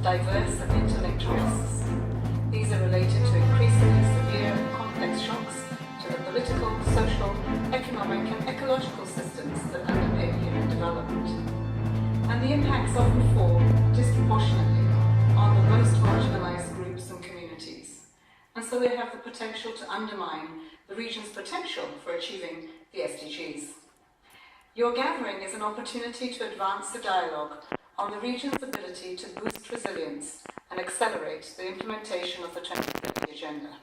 diverse and interlinked risks. These are related to increasingly severe and complex shocks to the political, social, economic and ecological systems that underpin human development. And the impacts often fall disproportionately on the most marginalised groups and communities. And so they have the potential to undermine the region's potential for achieving the SDGs. Your gathering is an opportunity to advance the dialogue on the region's ability to boost resilience and accelerate the implementation of the 2030 Agenda.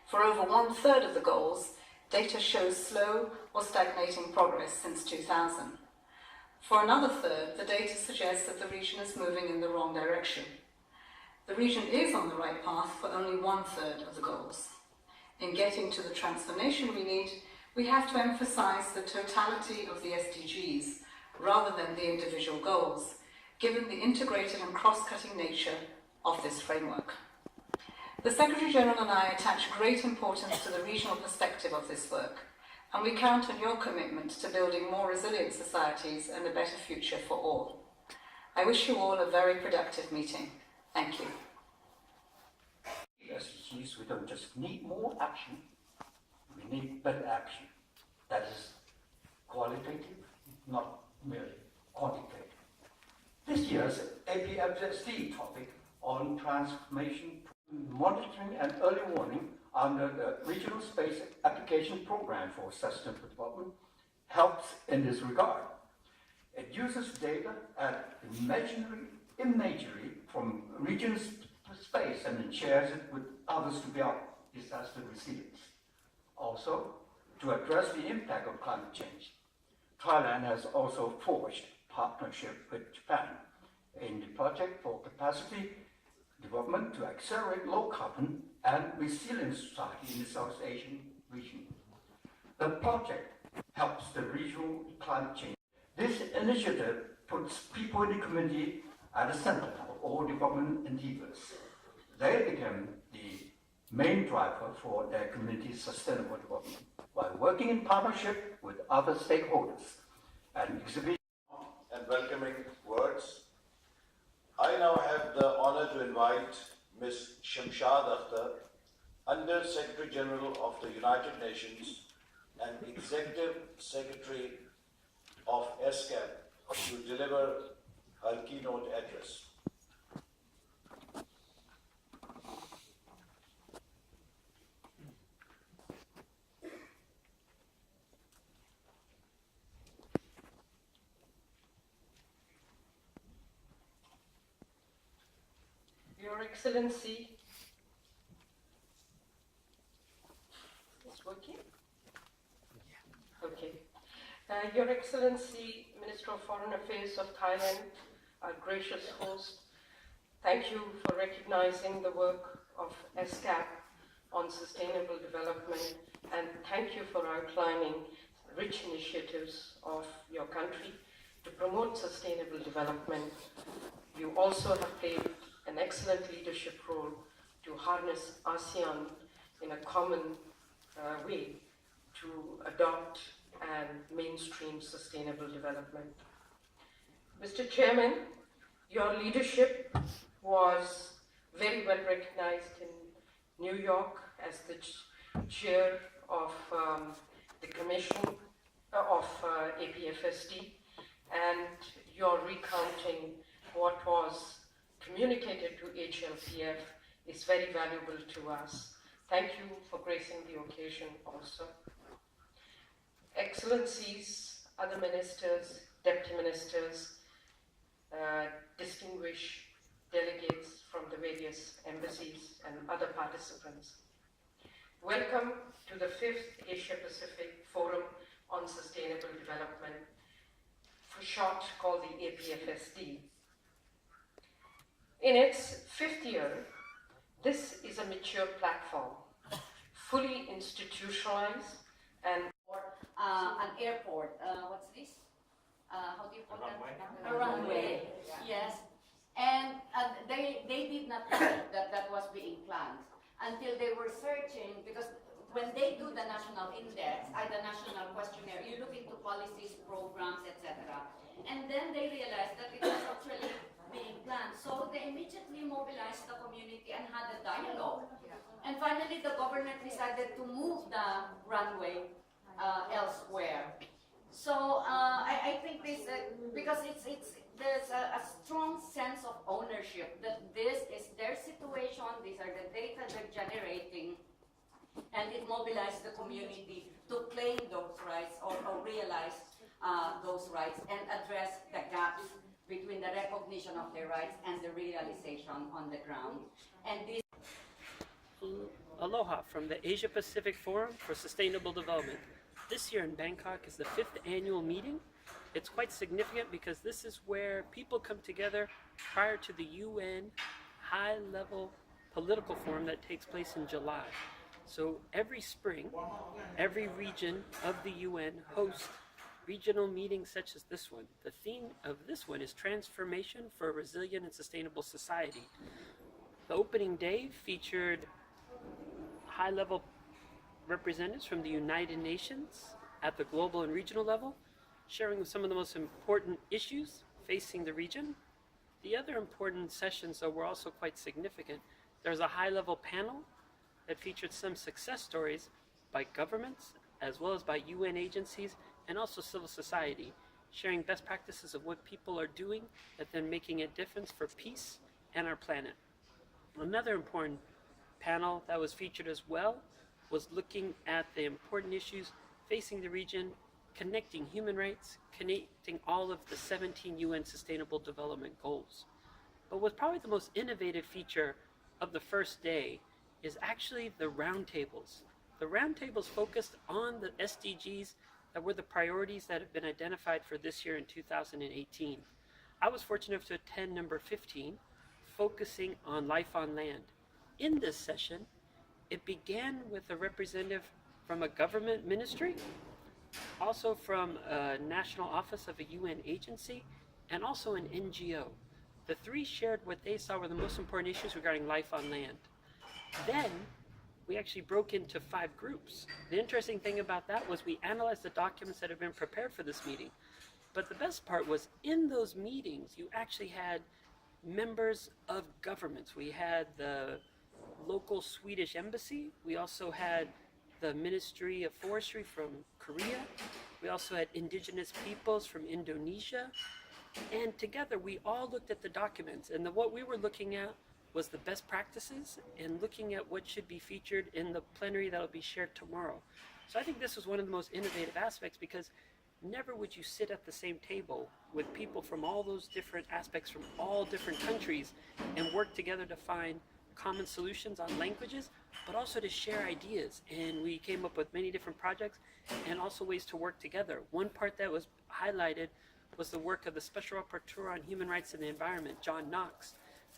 For over 1/3 of the goals, data shows slow or stagnating progress since 2000. For another third, the data suggests that the region is moving in the wrong direction. The region is on the right path for only 1/3 of the goals. In getting to the transformation we need, we have to emphasize the totality of the SDGs rather than the individual goals, given the integrated and cross-cutting nature of this framework. The Secretary-General and I attach great importance to the regional perspective of this work, and we count on your commitment to building more resilient societies and a better future for all. I wish you all a very productive meeting. Thank you. SDGs, we don't just need more action, we need better action. That is qualitative, not merely quantitative. This year's APFSD topic on transformation, monitoring and early warning under the Regional Space Application Program for Sustainable Development helps in this regard. It uses data and imagery from regional space and then shares it with others to build disaster resilience. Also, to address the impact of climate change, Thailand has also forged partnership with Japan in the project for capacity development to accelerate low carbon and resilient society in the South Asian region. The project helps the regional climate change. This initiative puts people in the community at the center of all development endeavors. They become the main driver for their community's sustainable development while working in partnership with other stakeholders and exhibiting and welcoming words. I now have the honor to invite Ms. Shamshad Akhtar, Under Secretary General of the United Nations and Executive Secretary of ESCAP, to deliver her keynote address. Your Excellency, is this working? Okay. Your Excellency, Minister of Foreign Affairs of Thailand, our gracious host, thank you for recognizing the work of ESCAP on sustainable development, and thank you for outlining rich initiatives of your country to promote sustainable development. You also have played an excellent leadership role to harness ASEAN in a common way to adopt and mainstream sustainable development. Mr. Chairman, your leadership was very well recognized in New York as the chair of the Commission of APFSD, and your recounting what was communicated to HLPF is very valuable to us. Thank you for gracing the occasion also. Excellencies, other ministers, deputy ministers, distinguished delegates from the various embassies and other participants. Welcome to the 5th Asia-Pacific Forum on Sustainable Development, for short called the APFSD. In its 5th year, this is a mature platform, fully institutionalized and an airport. What's this? How do you call that? A runway. Yes. And they did not know that that was being planned until they were searching, because when they do the national index, the national questionnaire, you look into policies, programs, etc. And then they realized that it was actually being planned. So they immediately mobilized the community and had a dialogue. And finally, the government decided to move the runway elsewhere. So I think this, because there's a strong sense of ownership that this is their situation, these are the data they're generating, and it mobilized the community to claim those rights or realize those rights and address the gaps between the recognition of their rights and the realization on the ground. And this Aloha from the Asia Pacific Forum for Sustainable Development. This year in Bangkok is the 5th annual meeting. It's quite significant because this is where people come together prior to the UN high-level political forum that takes place in July. So every spring, every region of the UN hosts regional meetings such as this one. The theme of this one is Transformation for a Resilient and Sustainable Society. The opening day featured high-level representatives from the United Nations at the global and regional level, sharing some of the most important issues facing the region. The other important sessions, though, were also quite significant. There was a high-level panel that featured some success stories by governments, as well as by UN agencies, and also civil society, sharing best practices of what people are doing that then making a difference for peace and our planet. Another important panel that was featured as well was looking at the important issues facing the region, connecting human rights, connecting all of the 17 UN Sustainable Development Goals. But what's probably the most innovative feature of the first day is actually the roundtables. The roundtables focused on the SDGs that were the priorities that have been identified for this year in 2018. I was fortunate enough to attend number 15, focusing on life on land. In this session, it began with a representative from a government ministry, also from a national office of a UN agency, and also an NGO. The three shared what they saw were the most important issues regarding life on land. Then, we actually broke into 5 groups. The interesting thing about that was we analyzed the documents that have been prepared for this meeting. But the best part was in those meetings, you actually had members of governments. We had the local Swedish embassy. We also had the Ministry of Forestry from Korea. We also had indigenous peoples from Indonesia. And together we all looked at the documents. And what we were looking at was the best practices and looking at what should be featured in the plenary that will be shared tomorrow. So I think this was one of the most innovative aspects because never would you sit at the same table with people from all those different aspects from all different countries and work together to find common solutions on languages, but also to share ideas. And we came up with many different projects and also ways to work together. One part that was highlighted was the work of the Special Rapporteur on Human Rights and the Environment, John Knox,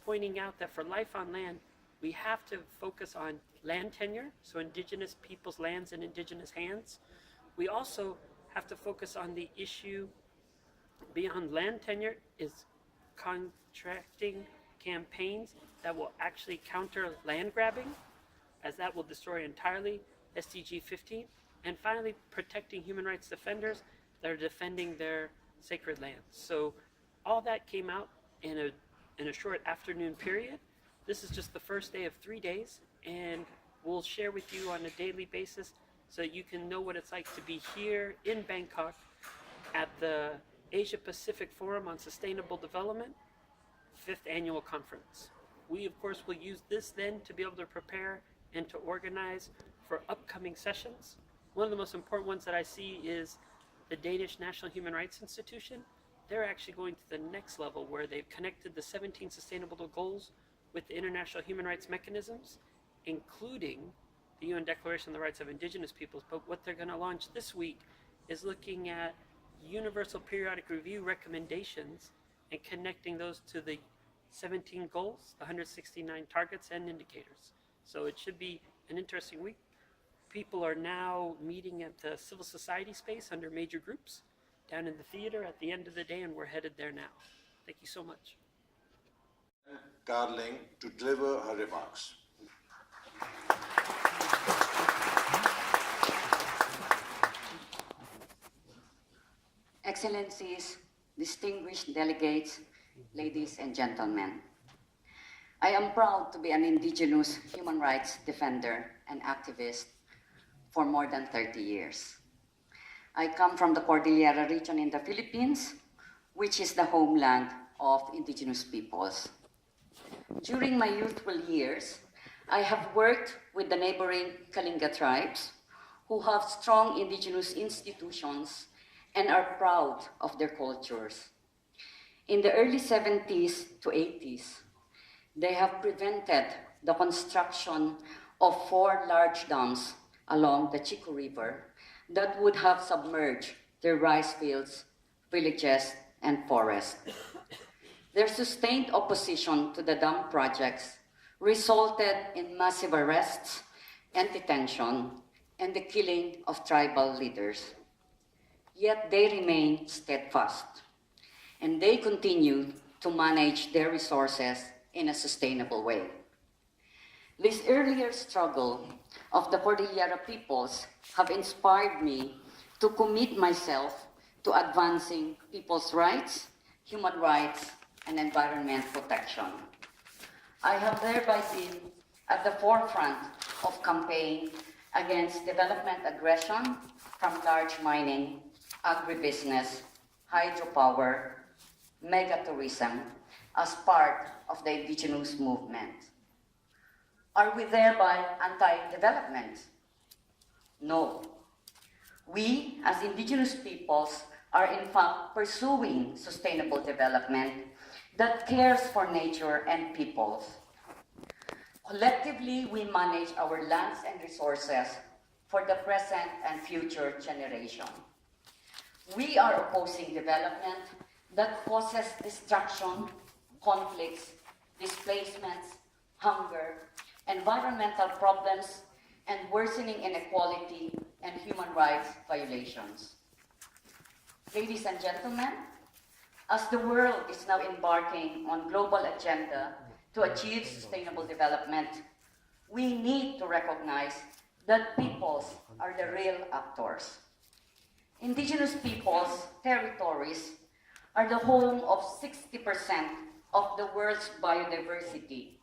pointing out that for life on land, we have to focus on land tenure, so indigenous people's lands in indigenous hands. We also have to focus on the issue beyond land tenure is contracting campaigns that will actually counter land grabbing, as that will destroy entirely SDG 15. And finally, protecting human rights defenders that are defending their sacred lands. So all that came out in a short afternoon period. This is just the first day of 3 days, and we'll share with you on a daily basis so that you can know what it's like to be here in Bangkok at the Asia Pacific Forum on Sustainable Development, 5th Annual Conference. We, of course, will use this then to be able to prepare and to organize for upcoming sessions. One of the most important ones that I see is the Danish National Human Rights Institution. They're actually going to the next level where they've connected the 17 Sustainable Goals with the international human rights mechanisms, including the UN Declaration on the Rights of Indigenous Peoples. But what they're going to launch this week is looking at Universal Periodic Review recommendations and connecting those to the 17 goals, the 169 targets and indicators. So it should be an interesting week. People are now meeting at the civil society space under major groups down in the theater at the end of the day, and we're headed there now. Thank you so much. Carling to deliver her remarks. Excellencies, distinguished delegates, ladies and gentlemen. I am proud to be an indigenous human rights defender and activist for more than 30 years. I come from the Cordillera region in the Philippines, which is the homeland of indigenous peoples. During my youthful years, I have worked with the neighboring Kalinga tribes, who have strong indigenous institutions and are proud of their cultures. In the early 70s to 80s, they have prevented the construction of 4 large dams along the Chico River that would have submerged their rice fields, villages, and forests. Their sustained opposition to the dam projects resulted in massive arrests and detention and the killing of tribal leaders. Yet they remain steadfast, and they continue to manage their resources in a sustainable way. This earlier struggle of the Cordillera peoples have inspired me to commit myself to advancing people's rights, human rights, and environment protection. I have thereby been at the forefront of campaign against development aggression from large mining, agribusiness, hydropower, megatourism as part of the indigenous movement. Are we thereby anti-development? No. We, as indigenous peoples, are in fact pursuing sustainable development that cares for nature and peoples. Collectively, we manage our lands and resources for the present and future generation. We are opposing development that causes destruction, conflicts, displacements, hunger, environmental problems, and worsening inequality and human rights violations. Ladies and gentlemen, as the world is now embarking on global agenda to achieve sustainable development, we need to recognize that peoples are the real actors. Indigenous peoples' territories are the home of 60% of the world's biodiversity,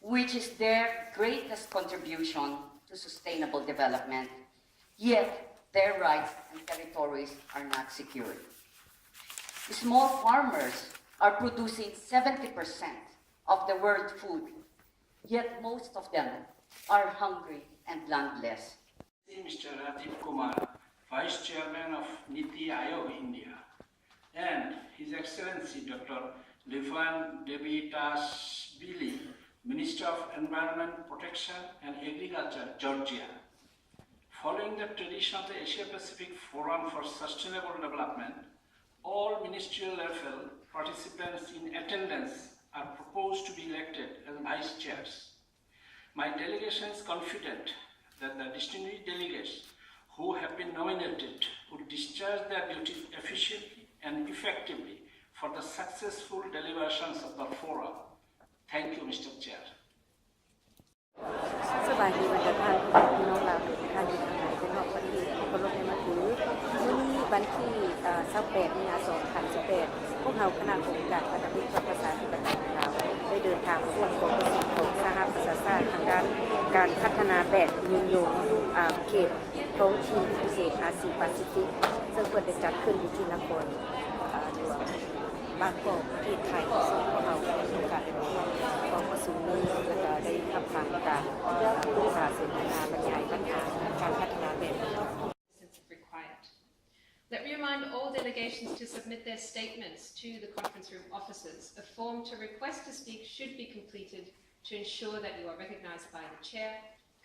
which is their greatest contribution to sustainable development, yet their rights and territories are not secured. Small farmers are producing 70% of the world's food, yet most of them are hungry and landless. Mr. Rajiv Kumar, Vice Chairman of Niti Aayog, India, and His Excellency Dr. Livan Devitasvili, Minister of Environment Protection and Agriculture, Georgia. Following the tradition of the Asia-Pacific Forum for Sustainable Development, all ministerial level participants in attendance are proposed to be elected as vice chairs. My delegation is confident that the distinguished delegates who have been nominated would discharge their duties efficiently and effectively for the successful deliberations of the forum. Thank you, Mr. Chair. สบายดีบรรยากาศพี่น้องเราทางอยู่ทางไหนเป็นนอกประเทศที่เคารพในมาถือมื้อนี้วันที่28 มีนาคม 2018พวกเราคณะกรรมการพัฒนาภาษาธิปไตยลาวได้เดินทางร่วมกับประชุมของสหประชาชาติทางด้านการพัฒนาแบบยืนยงเขตท้องถิ่นพิเศษอาเซียนแปซิฟิกซึ่งควรจะจัดขึ้นที่นครหลวงบางกอกประเทศไทยซึ่งพวกเราได้มีโอกาสไปร่วมของประชุมนี้และก็ได้รับฟังการปรึกษาสนทนาบรรยายปัญหาการพัฒนาแบบ Let me remind all delegations to submit their statements to the conference room officers. A form to request to speak should be completed to ensure that you are recognized by the chair.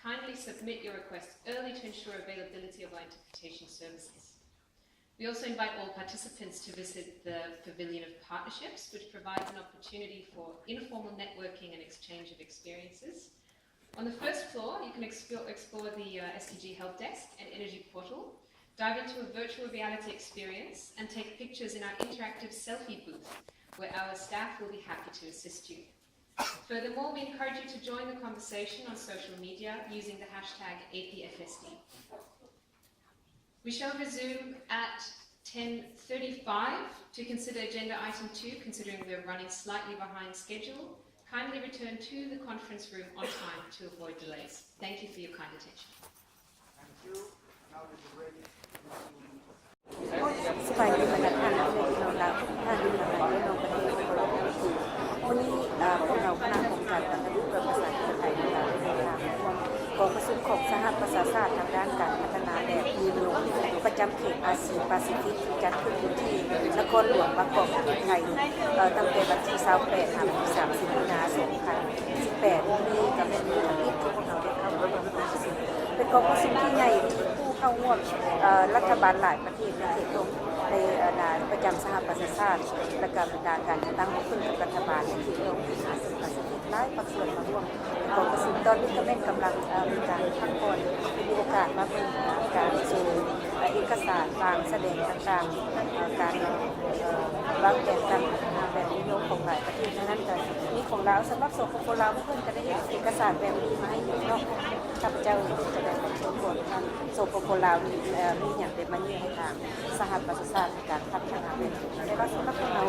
Kindly submit your requests early to ensure availability of our interpretation services. We also invite all participants to visit the Pavilion of Partnerships, which provides an opportunity for informal networking and exchange of experiences. On the first floor, you can explore the SDG Help Desk and Energy Portal, dive into a virtual reality experience, and take pictures in our interactive selfie booth, where our staff will be happy to assist you. Furthermore, we encourage you to join the conversation on social media using the hashtag APFSD. We shall resume at 10:35 to consider agenda item 2, considering we're running slightly behind schedule. Kindly return to the conference room on time to avoid delays. Thank you for your kind attention. Thank you. Now it is ready. สบายดีบรรดาท่านในพี่น้องเราท่านที่ทำงานในโรงประเทศของเราวันนี้พวกเราคณะกรรมการพัฒนาเพื่อภาษาไทยของเราได้เดินทางร่วมกองประชุมของสหประชาชาติทางด้านการพัฒนาแบบมีลงประจำเขตอาเซียนแปซิฟิกที่จัดขึ้นที่นครหลวงบางกอกประเทศไทยตั้งแต่วันที่28ถึง30 มีนาคม 2018นี้กับเป็นมื้ออาทิตย์ที่พวกเราได้เข้าร่วมประชุมเป็นกองประชุมที่ใหญ่ผู้เข้าร่วมรัฐบาลหลายประเทศในเขตลงในประจำสหประชาชาติและการบรรดาการตั้งขึ้นกับรัฐบาลในเขตลงอาเซียนแปซิฟิกหลายภาคส่วนมาร่วมกองประชุมตอนนี้ก็แม่นกำลังมีการพักผ่อนมีโอกาสมาเป็นการโชว์เอกสารบางแสดงต่างๆการวางแผนการแบบนิยมของหลายประเทศนั้นก็มีของเราสำหรับโซโคโคลาเพื่อนก็ได้เอกสารแบบนี้มาให้น้องข้าพเจ้าจะได้เป็นส่วนร่วมกันโซโคโคลามีอย่างเป็นมันให้ทางสหประชาชาติในการพัฒนาเป็นในว่าสำหรับเรา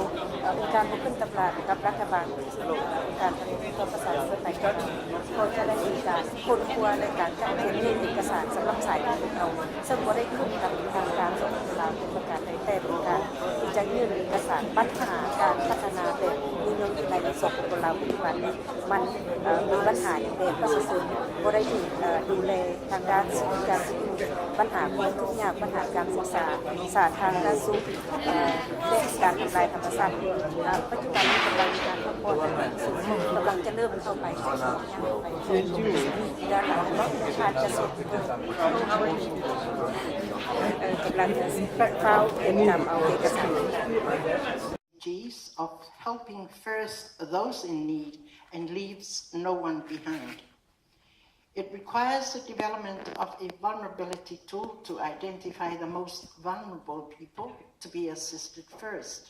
เป็นการบุกขึ้นตำรากับรัฐบาลสรุปการผลิตตัวภาษาเพื่อไปก็จะได้มีการค้นคว้าในการจัดเตรียมเอกสารสำหรับสายของเราซึ่งก็ได้ขึ้นกับทางการส่งเราเป็นประกาศในแต่เป็นการที่จะยื่นเอกสารปัญหาการพัฒนาแบบมีนโยบายในส่วนของเราปัจจุบันนี้มันมีปัญหาอย่างเด็กประชาชนก็ได้ถูกดูแลทางด้านสิ่งการสิ่งปัญหาความทุกข์ยากปัญหาการศึกษาสาธารณสุขและการทำลายธรรมชาติปัจจุบันนี้กำลังมีการพัฒนากำลังจะเริ่มเข้าไปด้านหลังก็ผ่านจะสุดกำลังจะเข้าเตรียมนำเอาเอกสาร of helping first those in need and leaves no one behind. It requires the development of a vulnerability tool to identify the most vulnerable people to be assisted first.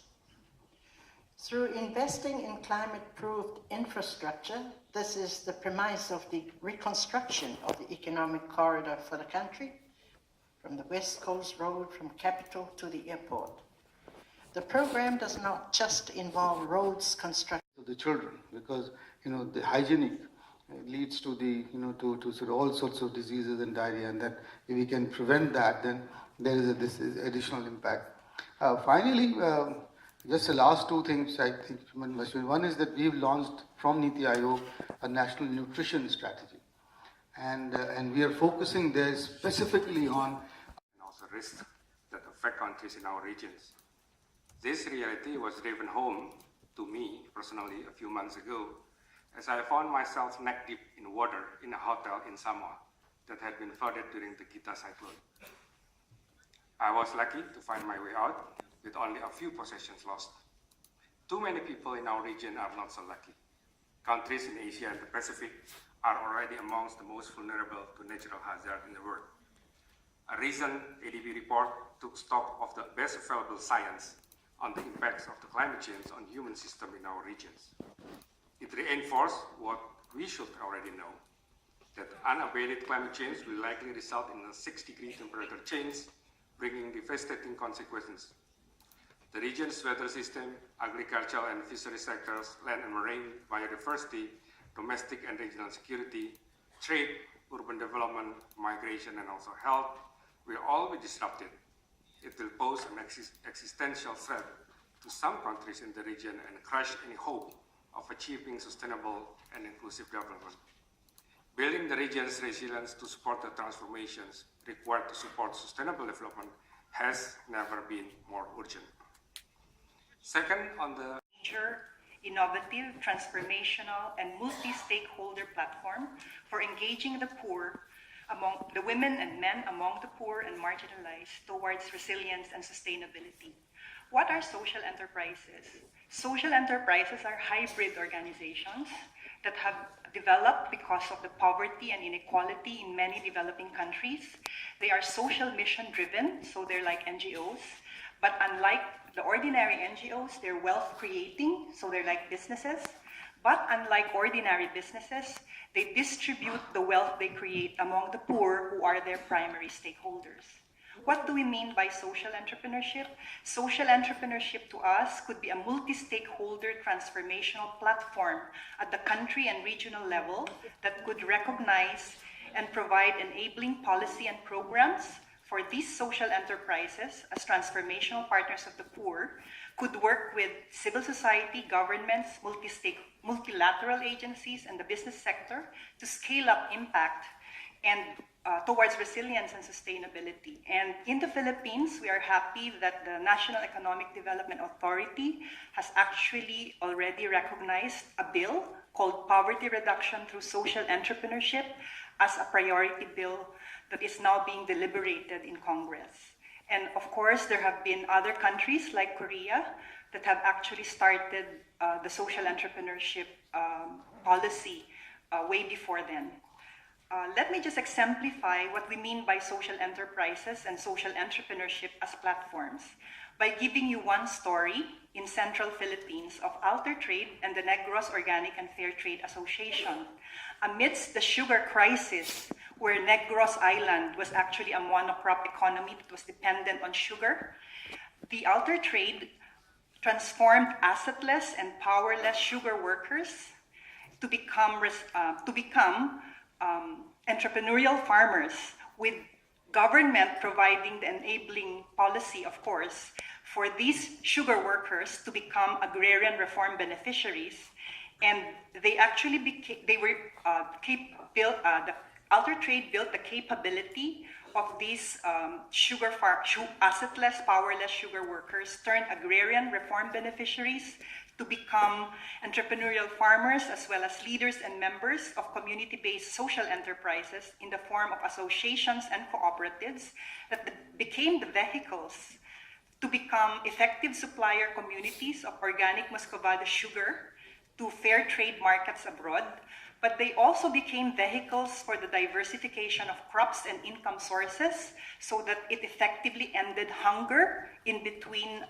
Through investing in climate-proofed infrastructure, this is the premise of the reconstruction of the economic corridor for the country, from the West Coast Road from capital to the airport. The program does not just involve roads construction. To the children, because the hygienic leads to the to sort of all sorts of diseases and diarrhea, and that if we can prevent that, then there is this additional impact. Finally, just the last two things I think one is that we've launched from Niti Aayog a national nutrition strategy, and we are focusing there specifically on also risks that affect countries in our regions. This reality was driven home to me personally a few months ago, as I found myself neck deep in water in a hotel in Samoa that had been flooded during the Gita cyclone. I was lucky to find my way out with only a few possessions lost. Too many people in our region are not so lucky. Countries in Asia and the Pacific are already amongst the most vulnerable to natural hazard in the world. A recent ADB report took stock of the best available science on the impacts of the climate change on human system in our regions. It reinforced what we should already know, that unabated climate change will likely result in a 6-degree temperature change, bringing devastating consequences. The region's weather system, agricultural and fishery sectors, land and marine, biodiversity, domestic and regional security, trade, urban development, migration, and also health will all be disrupted. It will pose an existential threat to some countries in the region and crush any hope of achieving sustainable and inclusive development. Building the region's resilience to support the transformations required to support sustainable development has never been more urgent. Second, on the innovative, transformational, and multi-stakeholder platform for engaging the poor, among the women and men among the poor and marginalized towards resilience and sustainability. What are social enterprises? Social enterprises are hybrid organizations that have developed because of the poverty and inequality in many developing countries. They are social mission driven, so they're like NGOs, but unlike the ordinary NGOs, they're wealth creating, so they're like businesses. But unlike ordinary businesses, they distribute the wealth they create among the poor, who are their primary stakeholders. What do we mean by social entrepreneurship? Social entrepreneurship to us could be a multi-stakeholder transformational platform at the country and regional level that could recognize and provide enabling policy and programs for these social enterprises as transformational partners of the poor, could work with civil society, governments, multilateral agencies, and the business sector to scale up impact and towards resilience and sustainability. And in the Philippines, we are happy that the National Economic Development Authority has actually already recognized a bill called Poverty Reduction Through Social Entrepreneurship as a priority bill that is now being deliberated in Congress. And of course, there have been other countries like Korea that have actually started the social entrepreneurship policy way before then. Let me just exemplify what we mean by social enterprises and social entrepreneurship as platforms by giving you one story in Central Philippines of Alter Trade and the Negros Organic and Fair Trade Association. Amidst the sugar crisis, where Negros Island was actually a monocrop economy that was dependent on sugar, the Alter Trade transformed assetless and powerless sugar workers to become entrepreneurial farmers, with government providing the enabling policy, of course, for these sugar workers to become agrarian reform beneficiaries. And they actually the Alter Trade built the capability of these assetless, powerless sugar workers, turned agrarian reform beneficiaries to become entrepreneurial farmers, as well as leaders and members of community-based social enterprises in the form of associations and cooperatives that became the vehicles to become effective supplier communities of organic Muscovado sugar to fair trade markets abroad. But they also became vehicles for the diversification of crops and income sources, so that it effectively ended hunger in between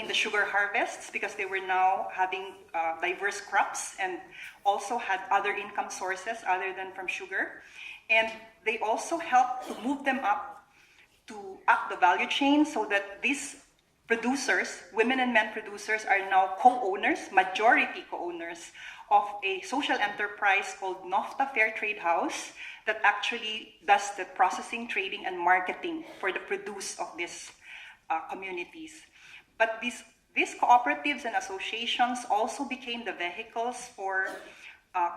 the sugar harvests, because they were now having diverse crops and also had other income sources other than from sugar. And they also helped to move them up the value chain, so that these producers, women and men producers, are now co-owners, majority co-owners of a social enterprise called Nofta Fair Trade House that actually does the processing, trading, and marketing for the produce of these communities. But these cooperatives and associations also became the vehicles for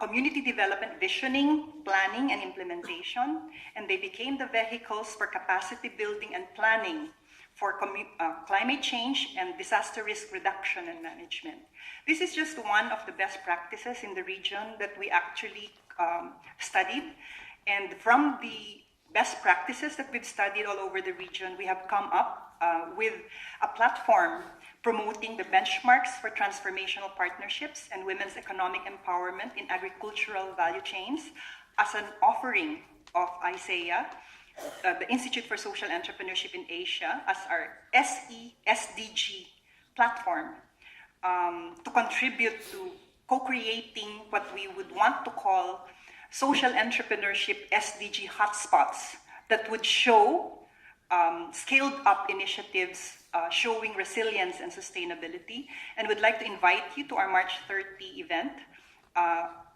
community development visioning, planning, and implementation, and they became the vehicles for capacity building and planning for climate change and disaster risk reduction and management. This is just one of the best practices in the region that we actually studied. And from the best practices that we've studied all over the region, we have come up with a platform promoting the benchmarks for transformational partnerships and women's economic empowerment in agricultural value chains as an offering of ISEA, the Institute for Social Entrepreneurship in Asia, as our SDG platform to contribute to co-creating what we would want to call social entrepreneurship SDG hotspots that would show scaled up initiatives showing resilience and sustainability. And would like to invite you to our March 30 event.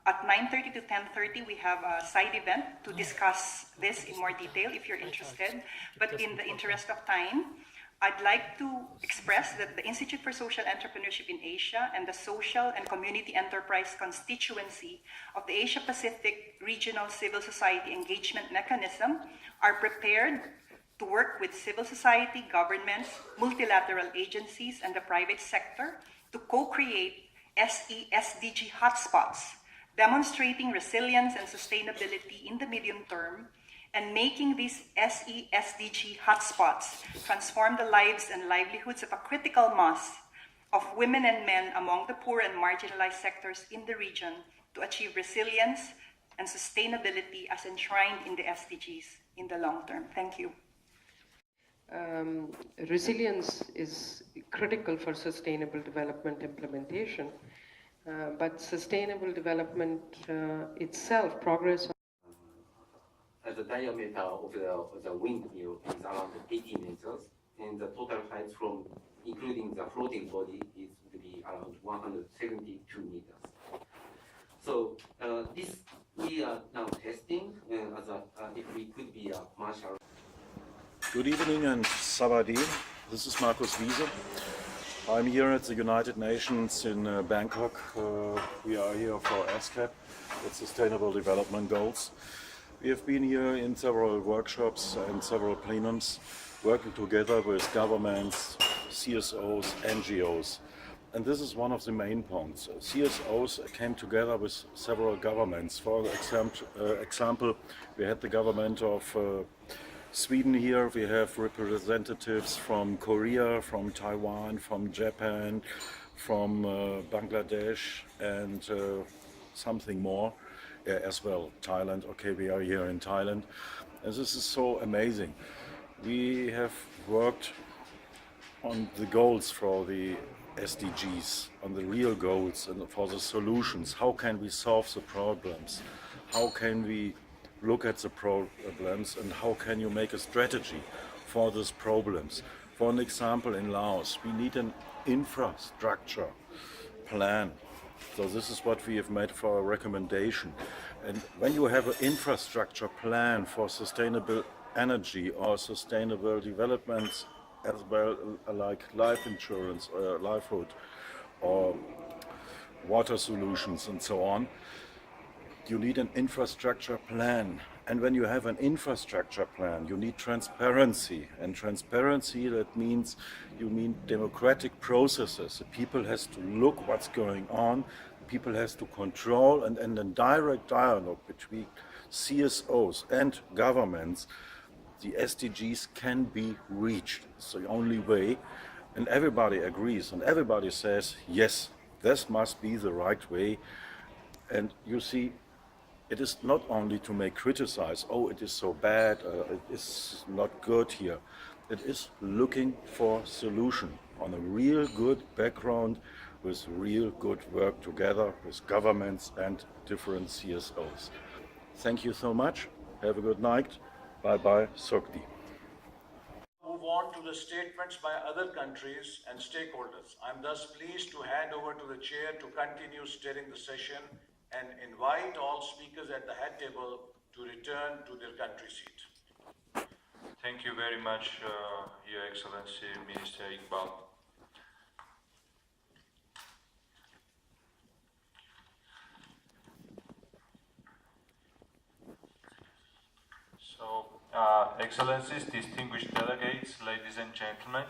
At 9:30 to 10:30, we have a side event to discuss this in more detail if you're interested. But in the interest of time, I'd like to express that the Institute for Social Entrepreneurship in Asia and the Social and Community Enterprise Constituency of the Asia Pacific Regional Civil Society Engagement Mechanism are prepared to work with civil society, governments, multilateral agencies, and the private sector to co-create SDG hotspots, demonstrating resilience and sustainability in the medium term, and making these SDG hotspots transform the lives and livelihoods of a critical mass of women and men among the poor and marginalized sectors in the region to achieve resilience and sustainability as enshrined in the SDGs in the long term. Thank you. Resilience is critical for sustainable development implementation, but sustainable development itself, progress. As a diameter of the windmill is around 80 meters, and the total height from including the floating body is will be around 172 meters. So this we are now testing as a if we could be a commercial. Good evening and Savadi. This is Wiese. I'm here at the United Nations in Bangkok. We are here for ESCAP, the Sustainable Development Goals. We have been here in several workshops and several plenums, working together with governments, CSOs, NGOs. And this is one of the main points. CSOs came together with several governments. For example, we had the government of Sweden here, we have representatives from Korea, from Taiwan, from Japan, from Bangladesh, and something more as well. Thailand, okay, we are here in Thailand. And this is so amazing. We have worked on the goals for the SDGs, on the real goals and for the solutions. How can we solve the problems? How can we look at the problems and how can you make a strategy for these problems? For an example, in Laos, we need an infrastructure plan. So this is what we have made for a recommendation. And when you have an infrastructure plan for sustainable energy or sustainable developments as well, like life insurance or livelihood or water solutions and so on, you need an infrastructure plan. And when you have an infrastructure plan, you need transparency. And transparency, that means you mean democratic processes. The people has to look what's going on, people has to control, and a direct dialogue between CSOs and governments, the SDGs can be reached. It's the only way. And everybody agrees and everybody says, yes, this must be the right way. And you see, it is not only to make criticize, oh, it is so bad, it is not good here. It is looking for solution on a real good background with real good work together with governments and different CSOs. Thank you so much. Have a good night. Bye-bye, Sokdi. Move on to the statements by other countries and stakeholders. I'm thus pleased to hand over to the chair to continue steering the session and invite all speakers at the head table to return to their country seat. Thank you very much, Your Excellency, Minister Iqbal. So, Excellencies, distinguished delegates, ladies and gentlemen,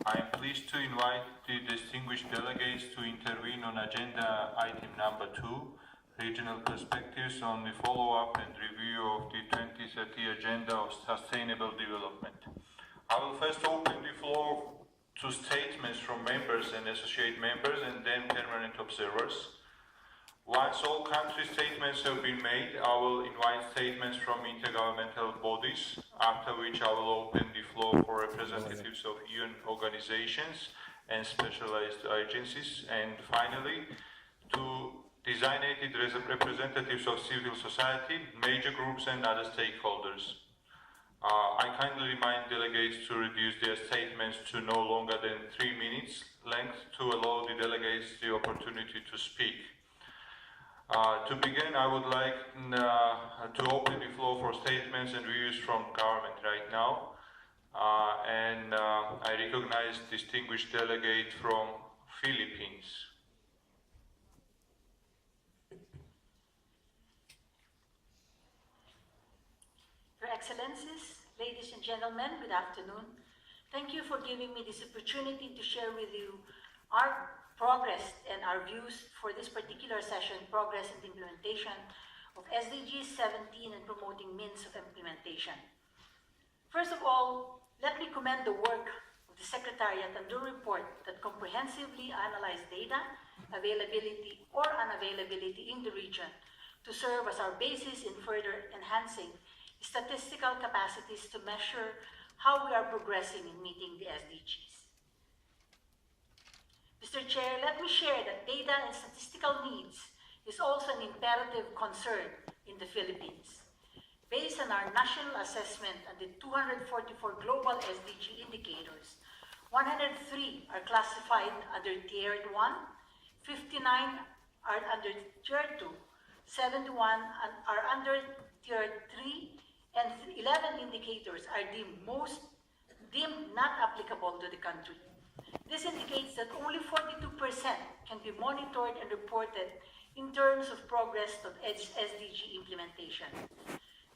I am pleased to invite the distinguished delegates to intervene on agenda item number 2, regional perspectives on the follow-up and review of the 2030 Agenda of Sustainable Development. I will first open the floor to statements from members and associate members and then permanent observers. Once all country statements have been made, I will invite statements from intergovernmental bodies, after which I will open the floor for representatives of UN organizations and specialized agencies, and finally, to designated representatives of civil society, major groups and other stakeholders. I kindly remind delegates to reduce their statements to no longer than 3 minutes length to allow the delegates the opportunity to speak. To begin, I would like to open the floor for statements and views from government right now. I recognize distinguished delegate from Philippines. Your Excellencies, ladies and gentlemen, good afternoon. Thank you for giving me this opportunity to share with you our progress and our views for this particular session, progress and implementation of SDG 17 and promoting means of implementation. First of all, let me commend the work of the Secretariat and the report that comprehensively analyzed data, availability or unavailability in the region to serve as our basis in further enhancing statistical capacities to measure how we are progressing in meeting the SDGs. Mr. Chair, let me share that data and statistical needs is also an imperative concern in the Philippines. Based on our national assessment and the 244 global SDG indicators, 103 are classified under Tier 1, 59 are under Tier 2, 71 are under Tier 3, and 11 indicators are deemed not applicable to the country. This indicates that only 42% can be monitored and reported in terms of progress of SDG implementation.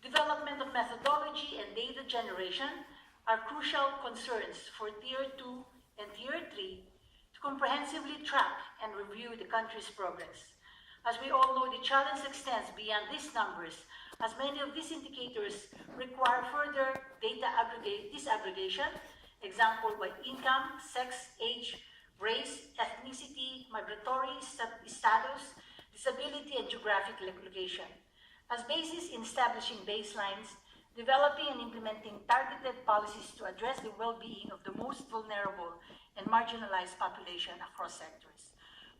Development of methodology and data generation are crucial concerns for Tier 2 and Tier 3 to comprehensively track and review the country's progress. As we all know, the challenge extends beyond these numbers, as many of these indicators require further data disaggregation, example by income, sex, age, race, ethnicity, migratory status, disability, and geographic location. As basis in establishing baselines, developing and implementing targeted policies to address the well-being of the most vulnerable and marginalized population across sectors.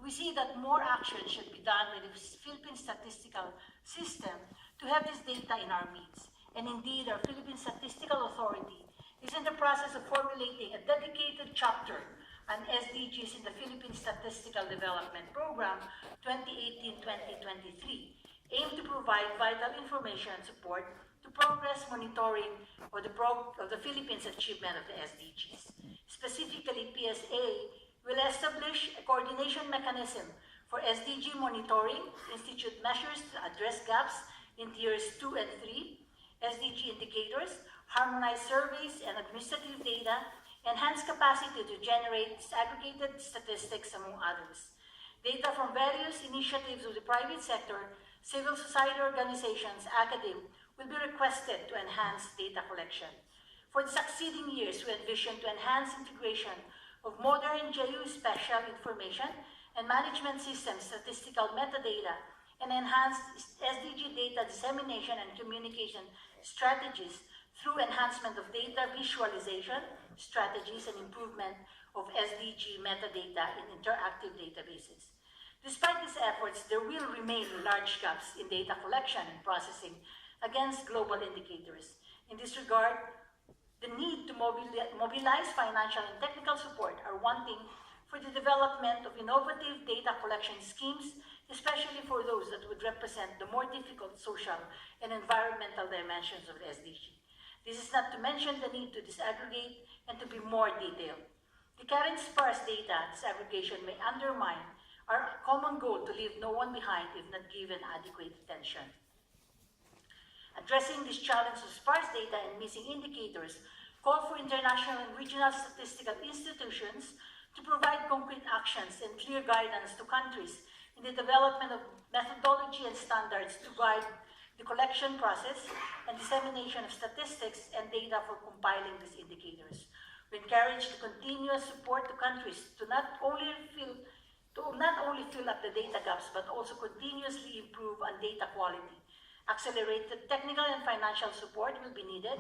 We see that more action should be done with the Philippine statistical system to have this data in our midst. And indeed, our Philippine Statistical Authority is in the process of formulating a dedicated chapter on SDGs in the Philippine Statistical Development Program 2018-2023, aimed to provide vital information and support to progress monitoring of the Philippines' achievement of the SDGs. Specifically, PSA will establish a coordination mechanism for SDG monitoring, institute measures to address gaps in Tiers 2 and 3, SDG indicators, harmonize surveys and administrative data, enhance capacity to generate disaggregated statistics, among others. Data from various initiatives of the private sector, civil society organizations, academia, will be requested to enhance data collection. For the succeeding years, we envision to enhance integration of modern geospatial information and management systems, statistical metadata, and enhance SDG data dissemination and communication strategies through enhancement of data visualization strategies and improvement of SDG metadata in interactive databases. Despite these efforts, there will remain large gaps in data collection and processing against global indicators. In this regard, the need to mobilize financial and technical support are wanting for the development of innovative data collection schemes, especially for those that would represent the more difficult social and environmental dimensions of the SDG. This is not to mention the need to disaggregate and to be more detailed. The current sparse data disaggregation may undermine our common goal to leave no one behind if not given adequate attention. Addressing this challenge of sparse data and missing indicators call for international and regional statistical institutions to provide concrete actions and clear guidance to countries in the development of methodology and standards to guide the collection process and dissemination of statistics and data for compiling these indicators. We encourage the continuous support to countries to not only fill up the data gaps, but also continuously improve on data quality. Accelerated technical and financial support will be needed.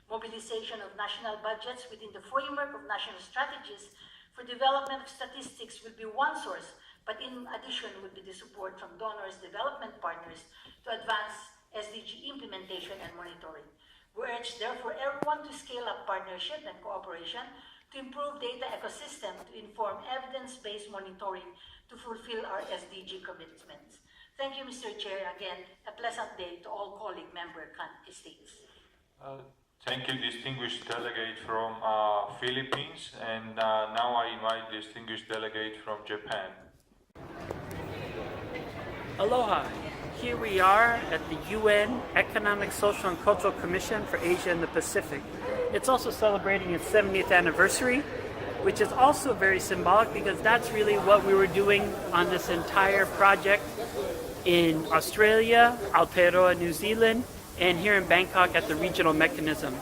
Mobilization of national budgets within the framework of national strategies for development of statistics will be one source, but in addition would be the support from donors, development partners to advance SDG implementation and monitoring. We urge, therefore, everyone to scale up partnership and cooperation to improve data ecosystem to inform evidence-based monitoring to fulfill our SDG commitments. Thank you, Mr. Chair. Again, a pleasant day to all colleague member states. Thank you, distinguished delegate from Philippines. And now I invite distinguished delegate from Japan. Aloha. Here we are at the UN Economic, Social, and Cultural Commission for Asia and the Pacific. It's also celebrating its 70th anniversary, which is also very symbolic because that's really what we were doing on this entire project in Australia, Aotearoa, New Zealand, and here in Bangkok at the regional mechanism.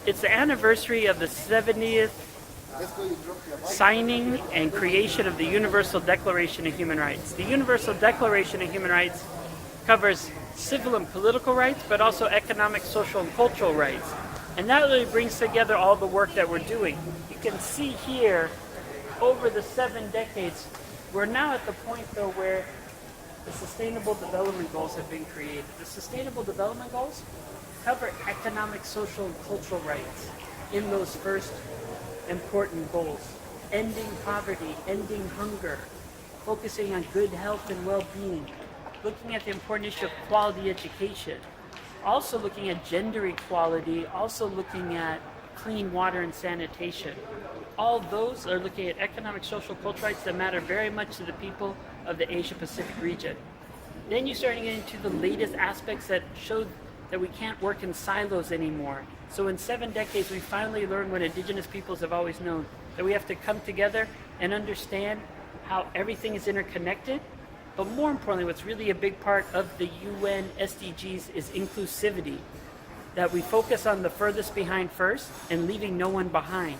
It's the anniversary of the 70th signing and creation of the Universal Declaration of Human Rights. The Universal Declaration of Human Rights covers civil and political rights, but also economic, social, and cultural rights. And that really brings together all the work that we're doing. You can see here, over the 7 decades, we're now at the point, though, where the Sustainable Development Goals have been created. The Sustainable Development Goals cover economic, social, and cultural rights in those first important goals. Ending poverty, ending hunger, focusing on good health and well-being, looking at the important issue of quality education, also looking at gender equality, also looking at clean water and sanitation. All those are looking at economic, social, cultural rights that matter very much to the people of the Asia-Pacific region. Then you start getting into the latest aspects that show that we can't work in silos anymore. So in 7 decades, we finally learned what indigenous peoples have always known, that we have to come together and understand how everything is interconnected. But more importantly, what's really a big part of the UN SDGs is inclusivity, that we focus on the furthest behind first and leaving no one behind.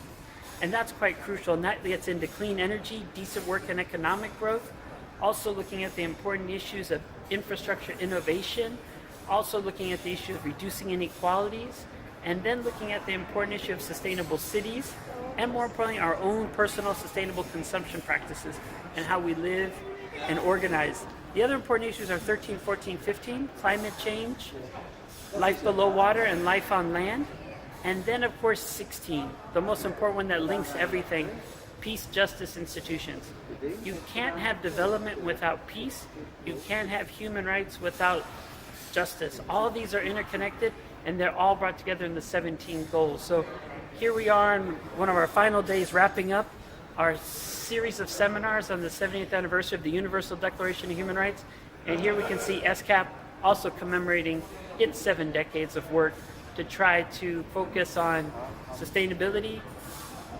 And that's quite crucial, and that gets into clean energy, decent work and economic growth, also looking at the important issues of infrastructure innovation, also looking at the issue of reducing inequalities, and then looking at the important issue of sustainable cities, and more importantly, our own personal sustainable consumption practices and how we live and organize. The other important issues are 13, 14, 15, climate change, life below water, and life on land. And then, of course, 16, the most important one that links everything, peace, justice, institutions. You can't have development without peace. You can't have human rights without justice. All these are interconnected, and they're all brought together in the 17 goals. So here we are on one of our final days, wrapping up our series of seminars on the 70th anniversary of the Universal Declaration of Human Rights. And here we can see ESCAP also commemorating its 7 decades of work to try to focus on sustainability,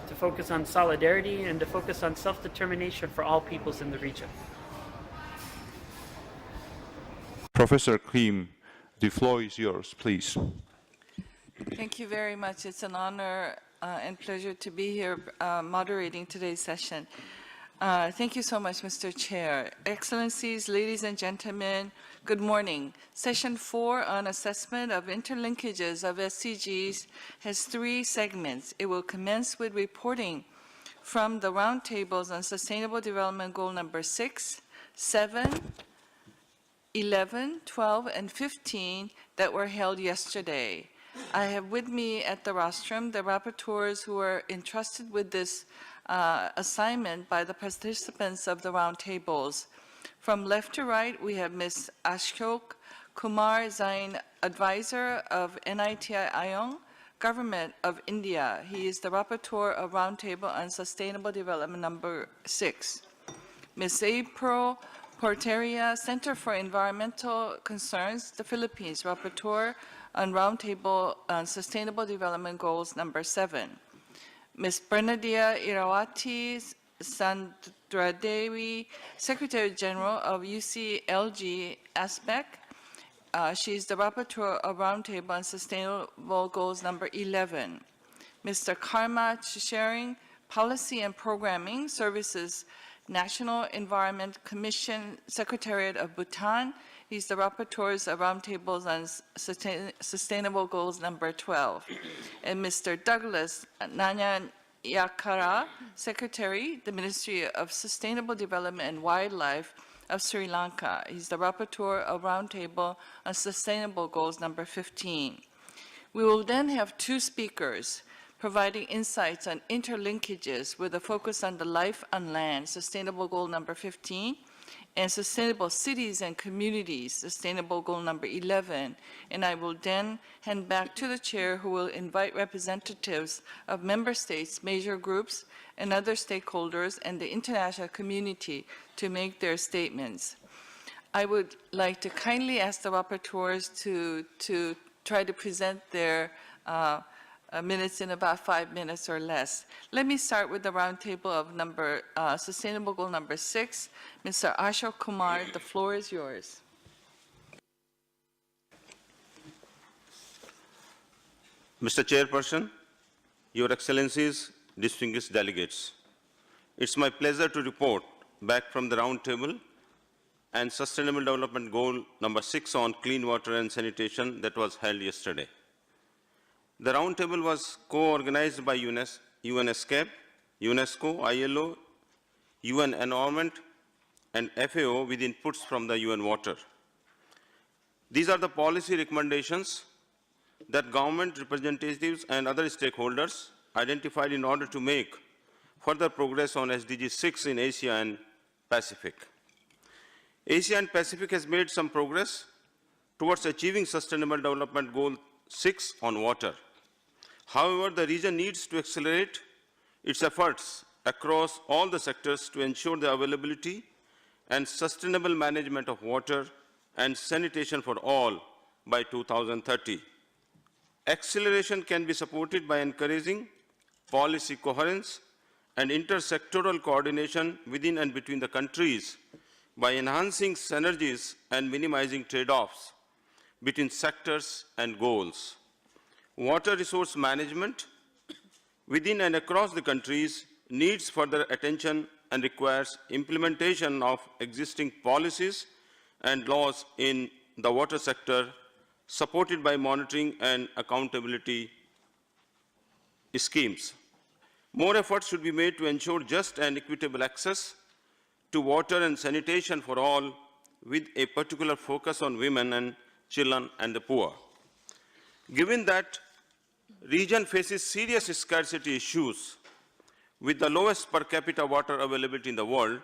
to focus on solidarity, and to focus on self-determination for all peoples in the region. Professor Kim, the floor is yours, please. Thank you very much. It's an honor and pleasure to be here moderating today's session. Thank you so much, Mr. Chair. Excellencies, ladies and gentlemen, good morning. Session 4 on assessment of interlinkages of SDGs has 3 segments. It will commence with reporting from the roundtables on Sustainable Development Goal number 6, 7, 11, 12, and 15 that were held yesterday. I have with me at the rostrum the rapporteurs who were entrusted with this assignment by the participants of the roundtables. From left to right, we have Ms. Ashok Kumar Zain, advisor of NITI Ayong, Government of India. He is the rapporteur of Roundtable on Sustainable Development number 6. Ms. April Porteria, Center for Environmental Concerns, the Philippines, rapporteur on Roundtable on Sustainable Development Goals number 7. Ms. Bernadia Irawati Sandradevi, Secretary General of UCLG ASPEC. She is the rapporteur of Roundtable on Sustainable Goals number 11. Mr. Karma Sharing, Policy and Programming Services, National Environment Commission Secretariat of Bhutan. He's the rapporteurs of Roundtables on Sustainable Goals number 12. And Mr. Douglas Nanyan Yakara, Secretary, the Ministry of Sustainable Development and Wildlife of Sri Lanka. He's the rapporteur of Roundtable on Sustainable Goals number 15. We will then have 2 speakers providing insights on interlinkages with a focus on the life on land, Sustainable Goal number 15, and Sustainable Cities and Communities, Sustainable Goal number 11. And I will then hand back to the chair, who will invite representatives of member states, major groups, and other stakeholders and the international community to make their statements. I would like to kindly ask the rapporteurs to try to present their minutes in about 5 minutes or less. Let me start with the roundtable of Sustainable Goal number 6. Mr. Ashok Kumar, the floor is yours. Mr. Chairperson, Your Excellencies, distinguished delegates, it's my pleasure to report back from the roundtable and Sustainable Development Goal number 6 on clean water and sanitation that was held yesterday. The roundtable was co-organized by ESCAP, UNESCO, ILO, UN Environment, and FAO with inputs from the UN Water. These are the policy recommendations that government representatives and other stakeholders identified in order to make further progress on SDG 6 in Asia and Pacific. Asia and Pacific has made some progress towards achieving Sustainable Development Goal 6 on water. However, the region needs to accelerate its efforts across all the sectors to ensure the availability and sustainable management of water and sanitation for all by 2030. Acceleration can be supported by encouraging policy coherence and intersectoral coordination within and between the countries by enhancing synergies and minimizing trade-offs between sectors and goals. Water resource management within and across the countries needs further attention and requires implementation of existing policies and laws in the water sector, supported by monitoring and accountability schemes. More efforts should be made to ensure just and equitable access to water and sanitation for all, with a particular focus on women and children and the poor. Given that region faces serious scarcity issues with the lowest per capita water availability in the world,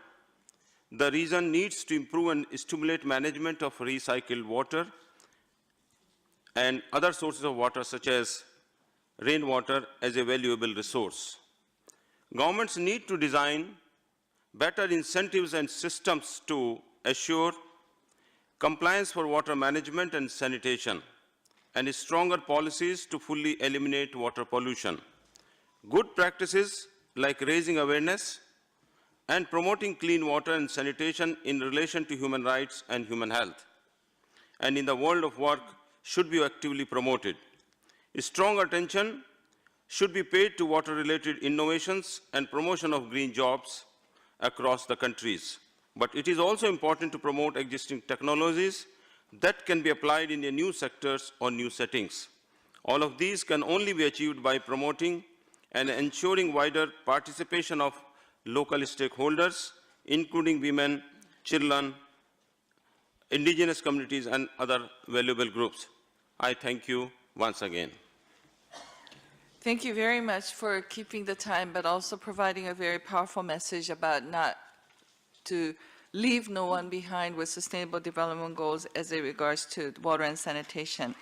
the region needs to improve and stimulate management of recycled water and other sources of water such as rainwater as a valuable resource. Governments need to design better incentives and systems to assure compliance for water management and sanitation, and stronger policies to fully eliminate water pollution. Good practices like raising awareness and promoting clean water and sanitation in relation to human rights and human health, and in the world of work, should be actively promoted. Strong attention should be paid to water-related innovations and promotion of green jobs across the countries. But it is also important to promote existing technologies that can be applied in the new sectors or new settings. All of these can only be achieved by promoting and ensuring wider participation of local stakeholders, including women, children, indigenous communities, and other valuable groups. I thank you once again. Thank you very much for keeping the time, but also providing a very powerful message about not to leave no one behind with sustainable development goals as it regards to water and sanitation.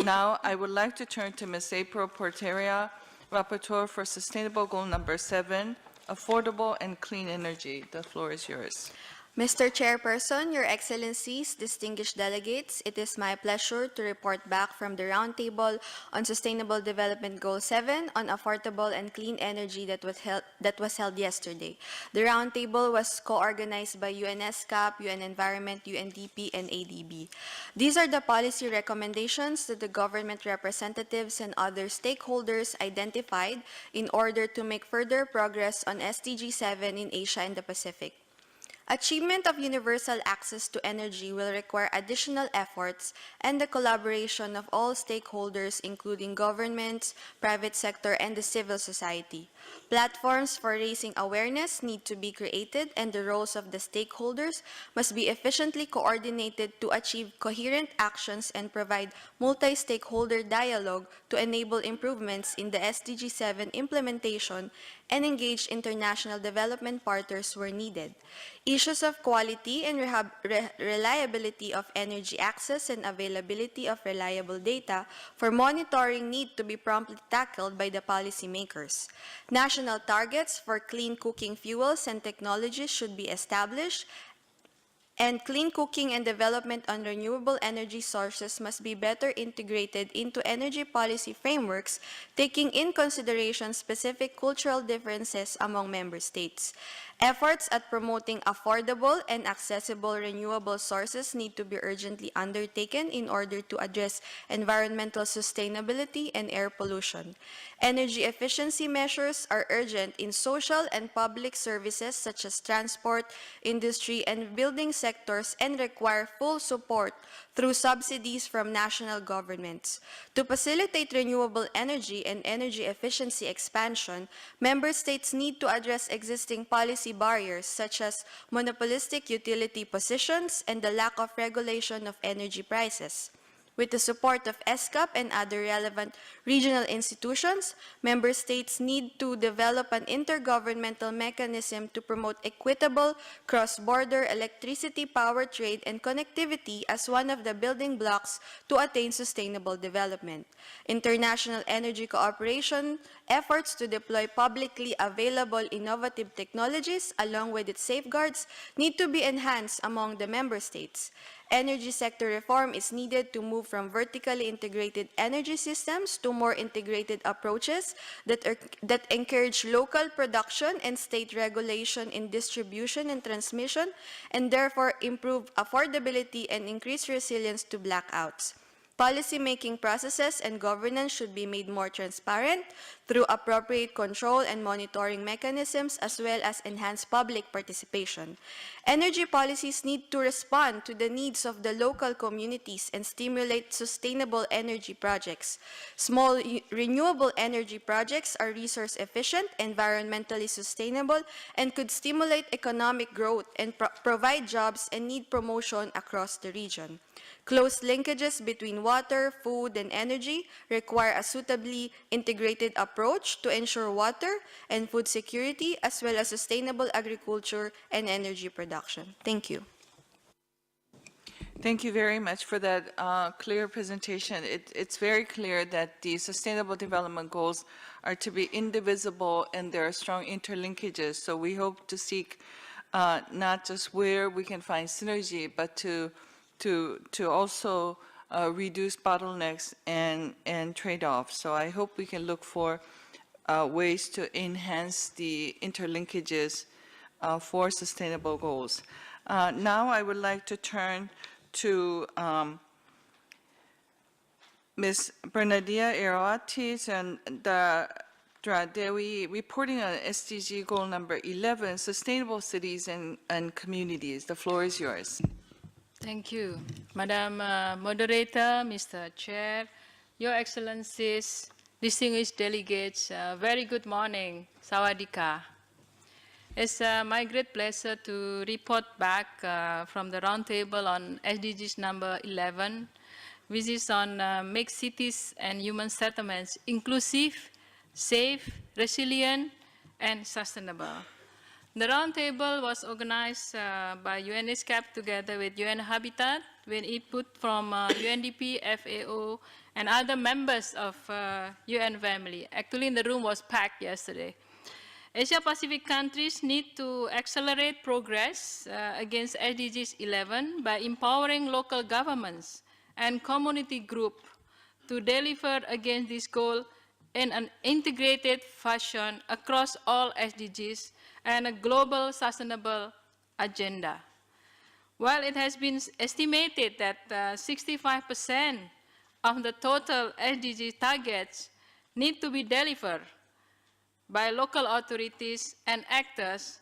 Now, I would like to turn to Ms. April Porteria, Rapporteur for Sustainable Goal number 7, Affordable and Clean Energy. The floor is yours. Mr. Chairperson, Your Excellencies, distinguished delegates, it is my pleasure to report back from the Roundtable on Sustainable Development Goal 7 on affordable and clean energy that was held yesterday. The Roundtable was co-organized by ESCAP, UN Environment, UNDP, and ADB. These are the policy recommendations that the government representatives and other stakeholders identified in order to make further progress on SDG 7 in Asia and the Pacific. Achievement of universal access to energy will require additional efforts and the collaboration of all stakeholders, including governments, private sector, and the civil society. Platforms for raising awareness need to be created, and the roles of the stakeholders must be efficiently coordinated to achieve coherent actions and provide multi-stakeholder dialogue to enable improvements in the SDG 7 implementation and engage international development partners where needed. Issues of quality and reliability of energy access and availability of reliable data for monitoring need to be promptly tackled by the policymakers. National targets for clean cooking fuels and technologies should be established, and clean cooking and development on renewable energy sources must be better integrated into energy policy frameworks, taking in consideration specific cultural differences among member states. Efforts at promoting affordable and accessible renewable sources need to be urgently undertaken in order to address environmental sustainability and air pollution. Energy efficiency measures are urgent in social and public services such as transport, industry, and building sectors, and require full support through subsidies from national governments. To facilitate renewable energy and energy efficiency expansion, member states need to address existing policy barriers such as monopolistic utility positions and the lack of regulation of energy prices. With the support of ESCAP and other relevant regional institutions, member states need to develop an intergovernmental mechanism to promote equitable cross-border electricity power trade and connectivity as one of the building blocks to attain sustainable development. International energy cooperation efforts to deploy publicly available innovative technologies along with its safeguards need to be enhanced among the member states. Energy sector reform is needed to move from vertically integrated energy systems to more integrated approaches that encourage local production and state regulation in distribution and transmission, and therefore improve affordability and increase resilience to blackouts. Policy-making processes and governance should be made more transparent through appropriate control and monitoring mechanisms as well as enhanced public participation. Energy policies need to respond to the needs of the local communities and stimulate sustainable energy projects. Small renewable energy projects are resource efficient, environmentally sustainable, and could stimulate economic growth and provide jobs and need promotion across the region. Close linkages between water, food, and energy require a suitably integrated approach to ensure water and food security as well as sustainable agriculture and energy production. Thank you. Thank you very much for that clear presentation. It's very clear that the Sustainable Development Goals are to be indivisible and there are strong interlinkages. So we hope to seek not just where we can find synergy, but to also reduce bottlenecks and trade-offs. So I hope we can look for ways to enhance the interlinkages for sustainable goals. Now I would like to turn to Ms. Bernadilla Eroatis and Dewi reporting on SDG goal number 11, Sustainable Cities and Communities. The floor is yours. Thank you, Madam Moderator, Mr. Chair, Your Excellencies, distinguished delegates, very good morning, Sawadika. It's my great pleasure to report back from the roundtable on SDGs number 11, which is on make cities and human settlements inclusive, safe, resilient, and sustainable. The roundtable was organized by ESCAP together with UN Habitat, with input from UNDP, FAO, and other members of UN family. Actually, the room was packed yesterday. Asia-Pacific countries need to accelerate progress against SDGs 11 by empowering local governments and community groups to deliver against this goal in an integrated fashion across all SDGs and a global sustainable agenda. While it has been estimated that 65% of the total SDG targets need to be delivered by local authorities and actors,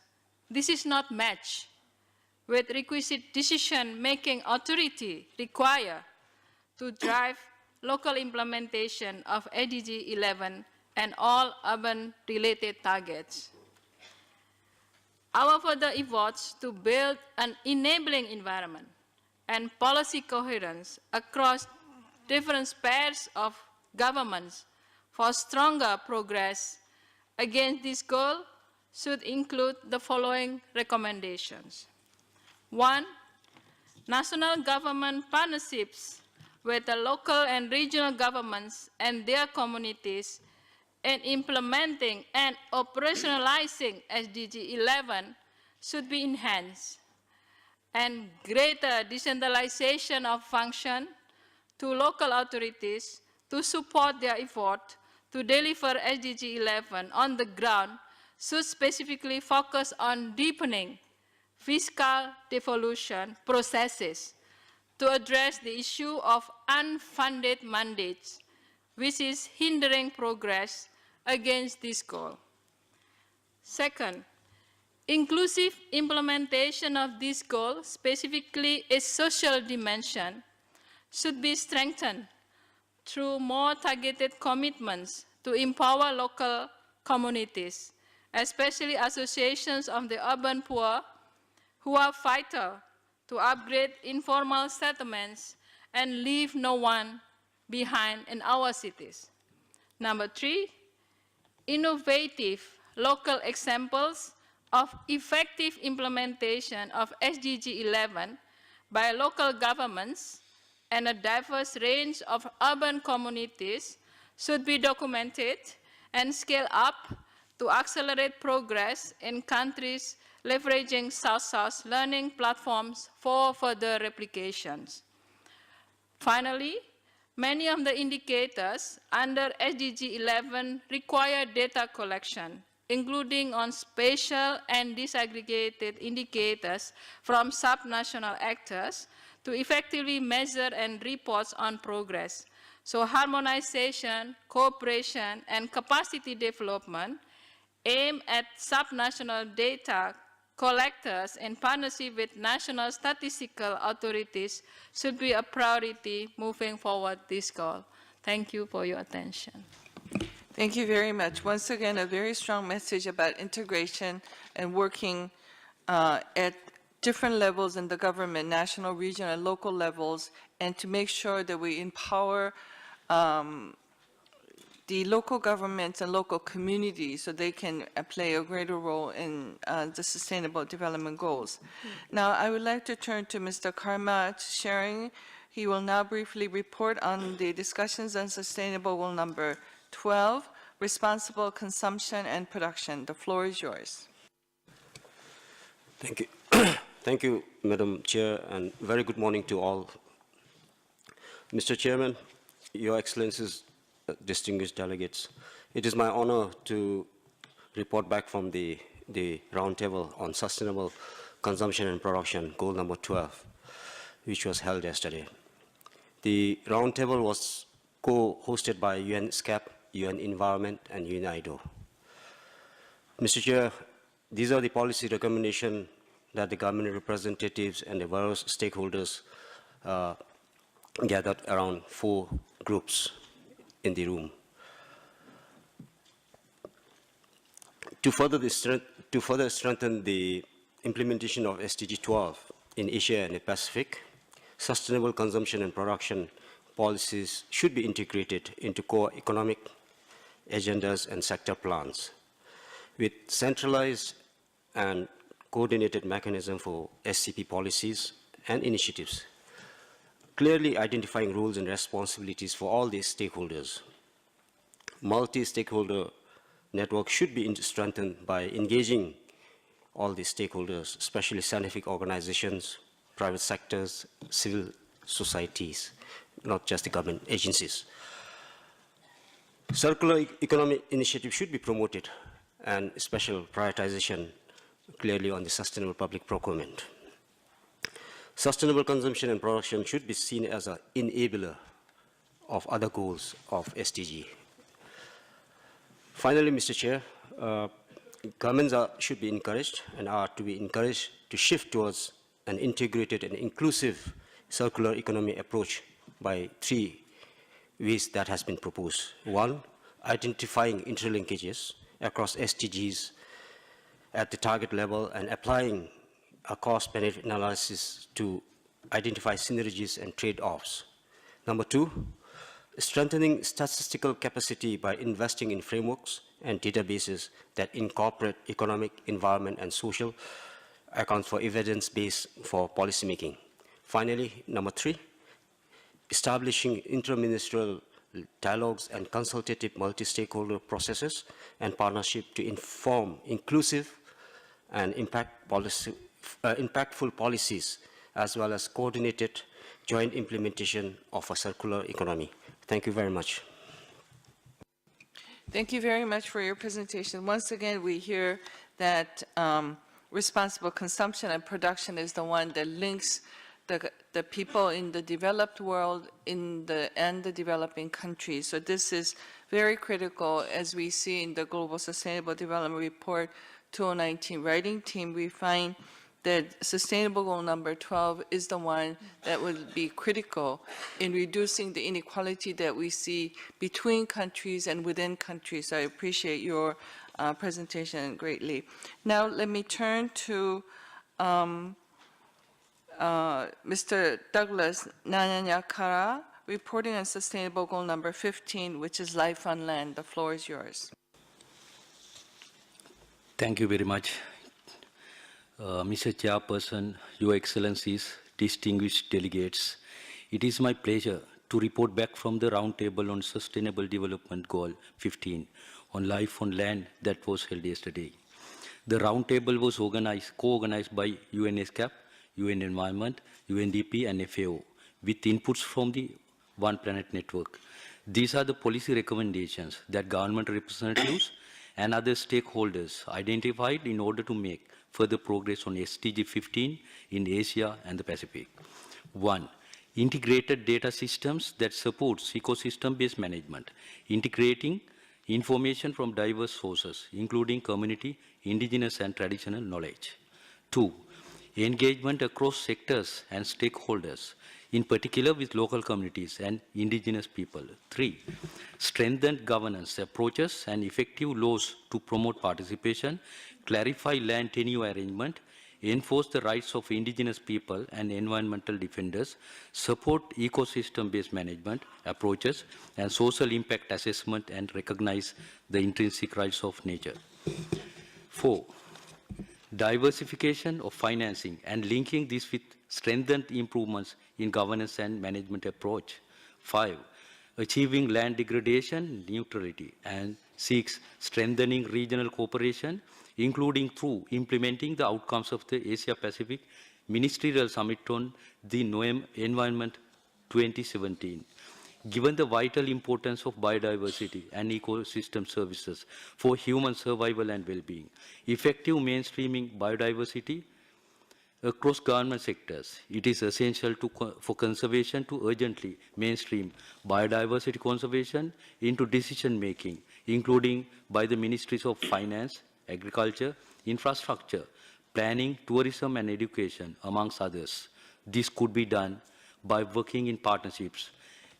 this is not matched with requisite decision-making authority required to drive local implementation of SDG 11 and all urban-related targets. Our further efforts to build an enabling environment and policy coherence across different spheres of governments for stronger progress against this goal should include the following recommendations. 1, national government partnerships with the local and regional governments and their communities in implementing and operationalizing SDG 11 should be enhanced, and greater decentralization of function to local authorities to support their effort to deliver SDG 11 on the ground should specifically focus on deepening fiscal devolution processes to address the issue of unfunded mandates, which is hindering progress against this goal. Second, inclusive implementation of this goal, specifically its social dimension, should be strengthened through more targeted commitments to empower local communities, especially associations of the urban poor, who are vital to upgrade informal settlements and leave no one behind in our cities. Number 3, innovative local examples of effective implementation of SDG 11 by local governments and a diverse range of urban communities should be documented and scaled up to accelerate progress in countries leveraging South-South learning platforms for further replications. Finally, many of the indicators under SDG 11 require data collection, including on spatial and disaggregated indicators from subnational actors to effectively measure and report on progress. So harmonization, cooperation, and capacity development aim at subnational data collectors in partnership with national statistical authorities should be a priority moving forward this goal. Thank you for your attention. Thank you very much. Once again, a very strong message about integration and working at different levels in the government, national, regional, and local levels, and to make sure that we empower the local governments and local communities so they can play a greater role in the Sustainable Development Goals. Now, I would like to turn to Mr. Karma Sharing. He will now briefly report on the discussions on Sustainable Goal number 12, Responsible Consumption and Production. The floor is yours. Thank you. Thank you, Madam Chair, and very good morning to all. Mr. Chairman, Your Excellencies, distinguished delegates, it is my honor to report back from the roundtable on Sustainable Consumption and Production, goal number 12, which was held yesterday. The roundtable was co-hosted by UN ESCAP, UN Environment, and UNIDO. Mr. Chair, these are the policy recommendations that the government representatives and the various stakeholders gathered around 4 groups in the room. To further strengthen the implementation of SDG 12 in Asia and the Pacific, sustainable consumption and production policies should be integrated into core economic agendas and sector plans, with centralized and coordinated mechanism for SCP policies and initiatives, clearly identifying roles and responsibilities for all these stakeholders. Multi-stakeholder network should be strengthened by engaging all these stakeholders, especially scientific organizations, private sectors, civil societies, not just the government agencies. Circular economy initiative should be promoted, and special prioritization clearly on the sustainable public procurement. Sustainable consumption and production should be seen as an enabler of other goals of SDG. Finally, Mr. Chair, governments should be encouraged and are to be encouraged to shift towards an integrated and inclusive circular economy approach by 3 ways that has been proposed. 1, identifying interlinkages across SDGs at the target level and applying a cost-benefit analysis to identify synergies and trade-offs. Number 2, strengthening statistical capacity by investing in frameworks and databases that incorporate economic, environment, and social accounts for evidence-based for policymaking. Finally, number 3, establishing interministerial dialogues and consultative multi-stakeholder processes and partnership to inform inclusive and impactful policies, as well as coordinated joint implementation of a circular economy. Thank you very much. Thank you very much for your presentation. Once again, we hear that responsible consumption and production is the one that links the people in the developed world and the developing countries. So this is very critical, as we see in the Global Sustainable Development Report 2019 writing team. We find that Sustainable Goal number 12 is the one that would be critical in reducing the inequality that we see between countries and within countries. So I appreciate your presentation greatly. Now let me turn to Mr. Douglas Nanyanyakara, reporting on sustainable goal number 15, which is life on land. The floor is yours. Thank you very much. Mr. Chairperson, Your Excellencies, distinguished delegates, it is my pleasure to report back from the roundtable on Sustainable Development Goal 15 on life on land that was held yesterday. The roundtable was co-organized by ESCAP, UN Environment, UNDP and FAO, with inputs from the One Planet Network. These are the policy recommendations that government representatives and other stakeholders identified in order to make further progress on SDG 15 in Asia and the Pacific. 1. Integrated data systems that supports ecosystem-based management, integrating information from diverse sources, including community, indigenous and traditional knowledge. 2. Engagement across sectors and stakeholders, in particular with local communities and indigenous people. 3. Strengthened governance approaches and effective laws to promote participation, clarify land tenure arrangement, enforce the rights of indigenous people and environmental defenders, support ecosystem-based management approaches and social impact assessment, and recognize the intrinsic rights of nature. 4. Diversification of financing and linking this with strengthened improvements in governance and management approach. 5. Achieving land degradation neutrality, and 6. Strengthening regional cooperation, including through implementing the outcomes of the Asia-Pacific Ministerial Summit on the NOEM Environment 2017. Given the vital importance of biodiversity and ecosystem services for human survival and well-being, effective mainstreaming biodiversity across government sectors, it is essential for conservation to urgently mainstream biodiversity conservation into decision-making, including by the Ministries of Finance, Agriculture, Infrastructure, Planning, Tourism and Education, amongst others. This could be done by working in partnerships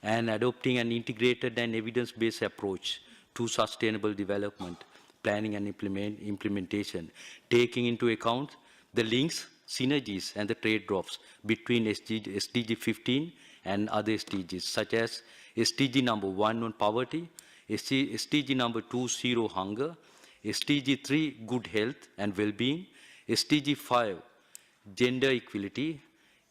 and adopting an integrated and evidence-based approach to sustainable development, planning and implementation, taking into account the links, synergies and the trade-offs between SDG 15 and other SDGs, such as SDG number 1 on poverty, SDG number 2, zero hunger, SDG 3, good health and well-being, SDG 5, gender equality,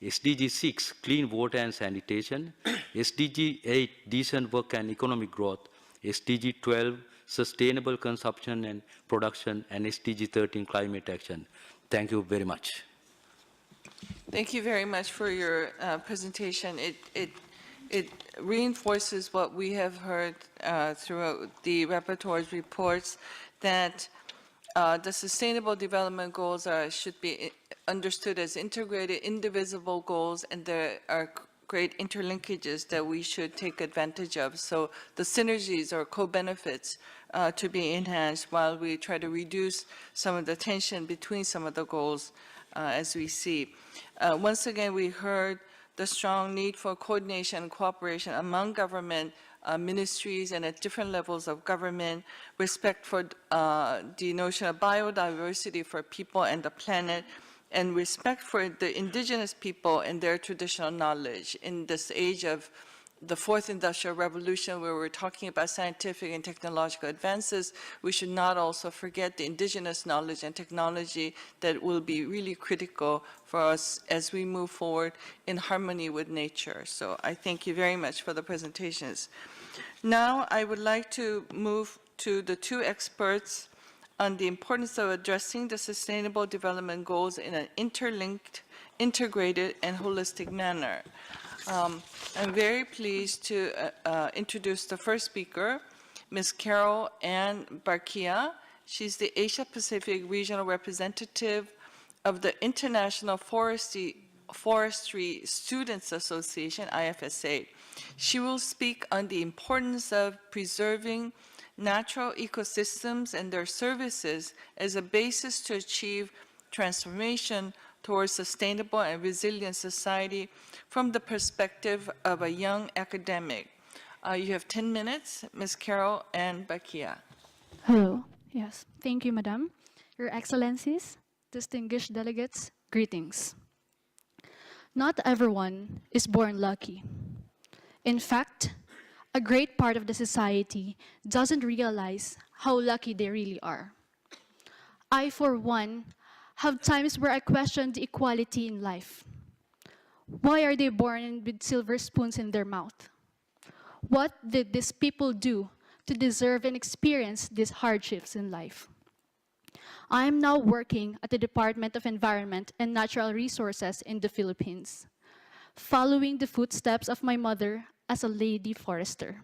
SDG 6, clean water and sanitation, SDG 8, decent work and economic growth, SDG 12, sustainable consumption and production, and SDG 13, climate action. Thank you very much. Thank you very much for your presentation. It reinforces what we have heard throughout the rapporteur's reports, that the Sustainable Development Goals should be understood as integrated, indivisible goals, and there are great interlinkages that we should take advantage of. So the synergies or co-benefits to be enhanced while we try to reduce some of the tension between some of the goals as we see. Once again, we heard the strong need for coordination and cooperation among government ministries and at different levels of government, respect for the notion of biodiversity for people and the planet, and respect for the indigenous people and their traditional knowledge. In this age of the fourth industrial revolution, where we're talking about scientific and technological advances, we should not also forget the indigenous knowledge and technology that will be really critical for us as we move forward in harmony with nature. So I thank you very much for the presentations. Now I would like to move to the two experts on the importance of addressing the Sustainable Development Goals in an interlinked, integrated, and holistic manner. I'm very pleased to introduce the first speaker, Ms. Carol Ann Barkia. She's the Asia Pacific Regional Representative of the International Forestry Students Association, IFSA. She will speak on the importance of preserving natural ecosystems and their services as a basis to achieve transformation towards sustainable and resilient society from the perspective of a young academic. You have 10 minutes, Ms. Carol Ann Bakia. Hello. Yes. Thank you, Madam. Your Excellencies, distinguished delegates, greetings. Not everyone is born lucky. In fact, a great part of the society doesn't realize how lucky they really are. I, for one, have times where I question the equality in life. Why are they born with silver spoons in their mouth? What did these people do to deserve and experience these hardships in life? I am now working at the Department of Environment and Natural Resources in the Philippines, following the footsteps of my mother as a lady forester.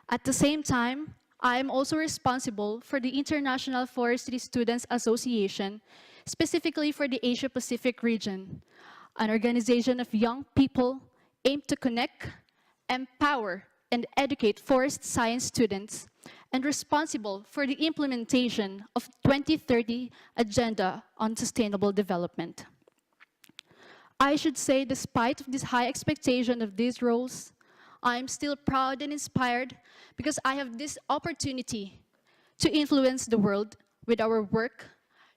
At the same time, I am also responsible for the International Forestry Students Association, specifically for the Asia-Pacific region, an organization of young people aimed to connect, empower, and educate forest science students, and responsible for the implementation of 2030 Agenda on Sustainable Development. I should say, despite this high expectation of these roles, I am still proud and inspired because I have this opportunity to influence the world with our work,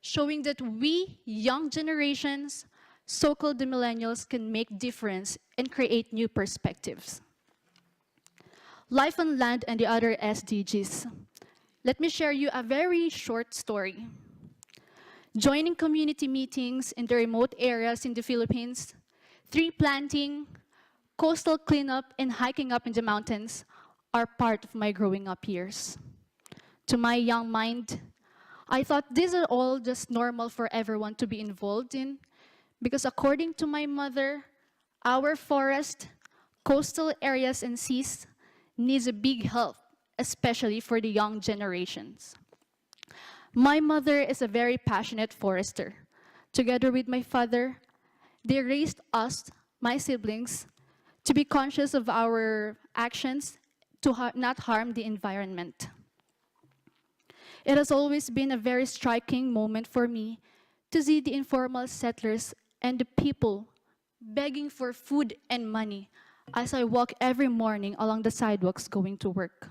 showing that we, young generations, so-called the millennials, can make difference and create new perspectives. Life on land and the other SDGs. Let me share you a very short story. Joining community meetings in the remote areas in the Philippines, tree planting, coastal cleanup, and hiking up in the mountains are part of my growing up years. To my young mind, I thought these are all just normal for everyone to be involved in, because according to my mother, our forest, coastal areas, and seas needs a big help, especially for the young generations. My mother is a very passionate forester. Together with my father, they raised us, my siblings, to be conscious of our actions to not harm the environment. It has always been a very striking moment for me to see the informal settlers and the people begging for food and money as I walk every morning along the sidewalks going to work.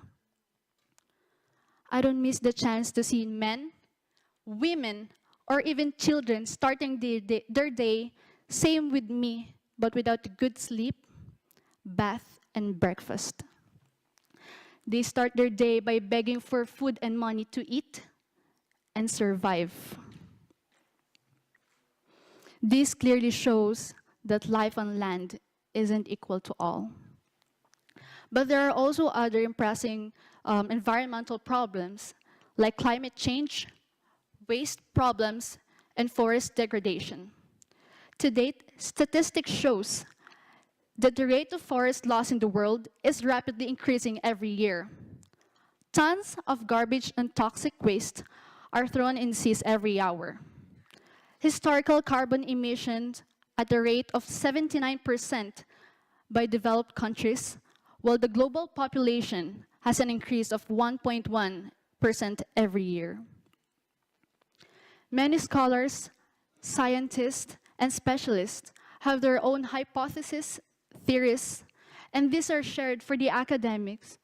I don't miss the chance to see men, women, or even children starting their day, same with me, but without good sleep, bath, and breakfast. They start their day by begging for food and money to eat and survive. This clearly shows that life on land isn't equal to all. But there are also other impressing environmental problems like climate change, waste problems, and forest degradation. To date, statistics shows that the rate of forest loss in the world is rapidly increasing every year. Tons of garbage and toxic waste are thrown in seas every hour. Historical carbon emissions at the rate of 79% by developed countries, while the global population has an increase of 1.1% every year. Many scholars, scientists, and specialists have their own hypotheses, theories, and these are shared for the academics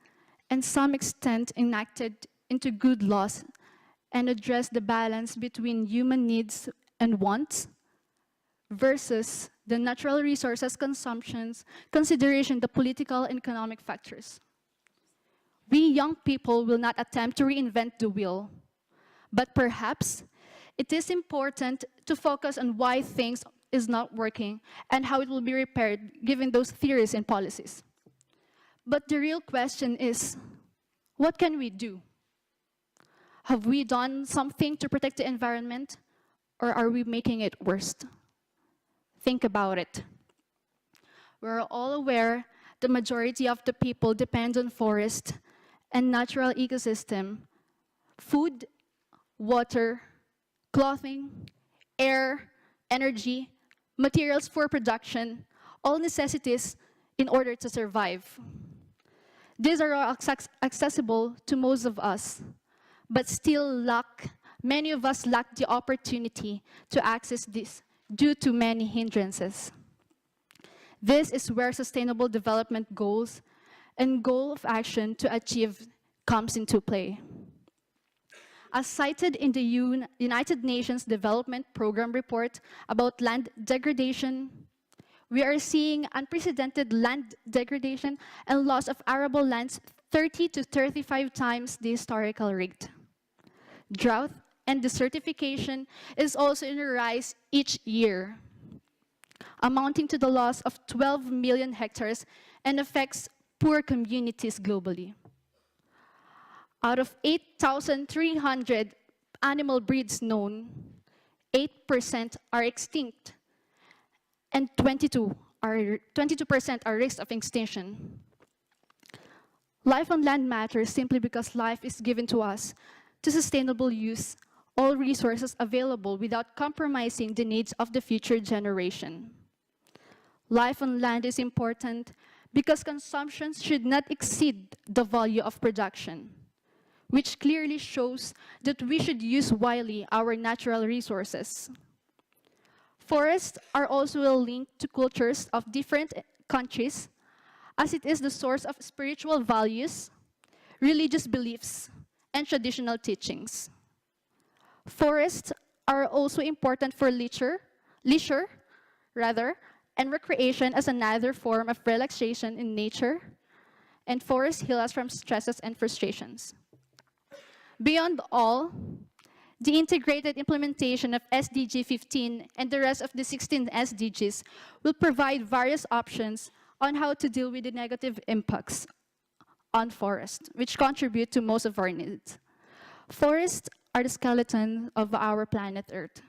and some extent enacted into good laws and address the balance between human needs and wants versus the natural resources consumptions, consideration the political and economic factors. We young people will not attempt to reinvent the wheel, but perhaps it is important to focus on why things is not working and how it will be repaired given those theories and policies. But the real question is, what can we do? Have we done something to protect the environment, or are we making it worse? Think about it. We're all aware the majority of the people depend on forest and natural ecosystem, food, water, clothing, air, energy, materials for production, all necessities in order to survive. These are all accessible to most of us, but still many of us lack the opportunity to access this due to many hindrances. This is where sustainable development goals and goal of action to achieve comes into play. As cited in the United Nations Development Program report about land degradation, we are seeing unprecedented land degradation and loss of arable lands 30 to 35 times the historical rate. Drought and desertification is also in a rise each year, amounting to the loss of 12 million hectares and affects poor communities globally. Out of 8,300 animal breeds known, 8% are extinct, and 22% are risk of extinction. Life on land matters simply because life is given to us to sustainable use all resources available without compromising the needs of the future generation. Life on land is important because consumption should not exceed the value of production, which clearly shows that we should use wisely our natural resources. Forests are also linked to cultures of different countries, as it is the source of spiritual values, religious beliefs, and traditional teachings. Forests are also important for leisure, and recreation as another form of relaxation in nature, and forests heal us from stresses and frustrations. Beyond all, the integrated implementation of SDG 15 and the rest of the 16 SDGs will provide various options on how to deal with the negative impacts on forests, which contribute to most of our needs. Forests are the skeleton of our planet Earth.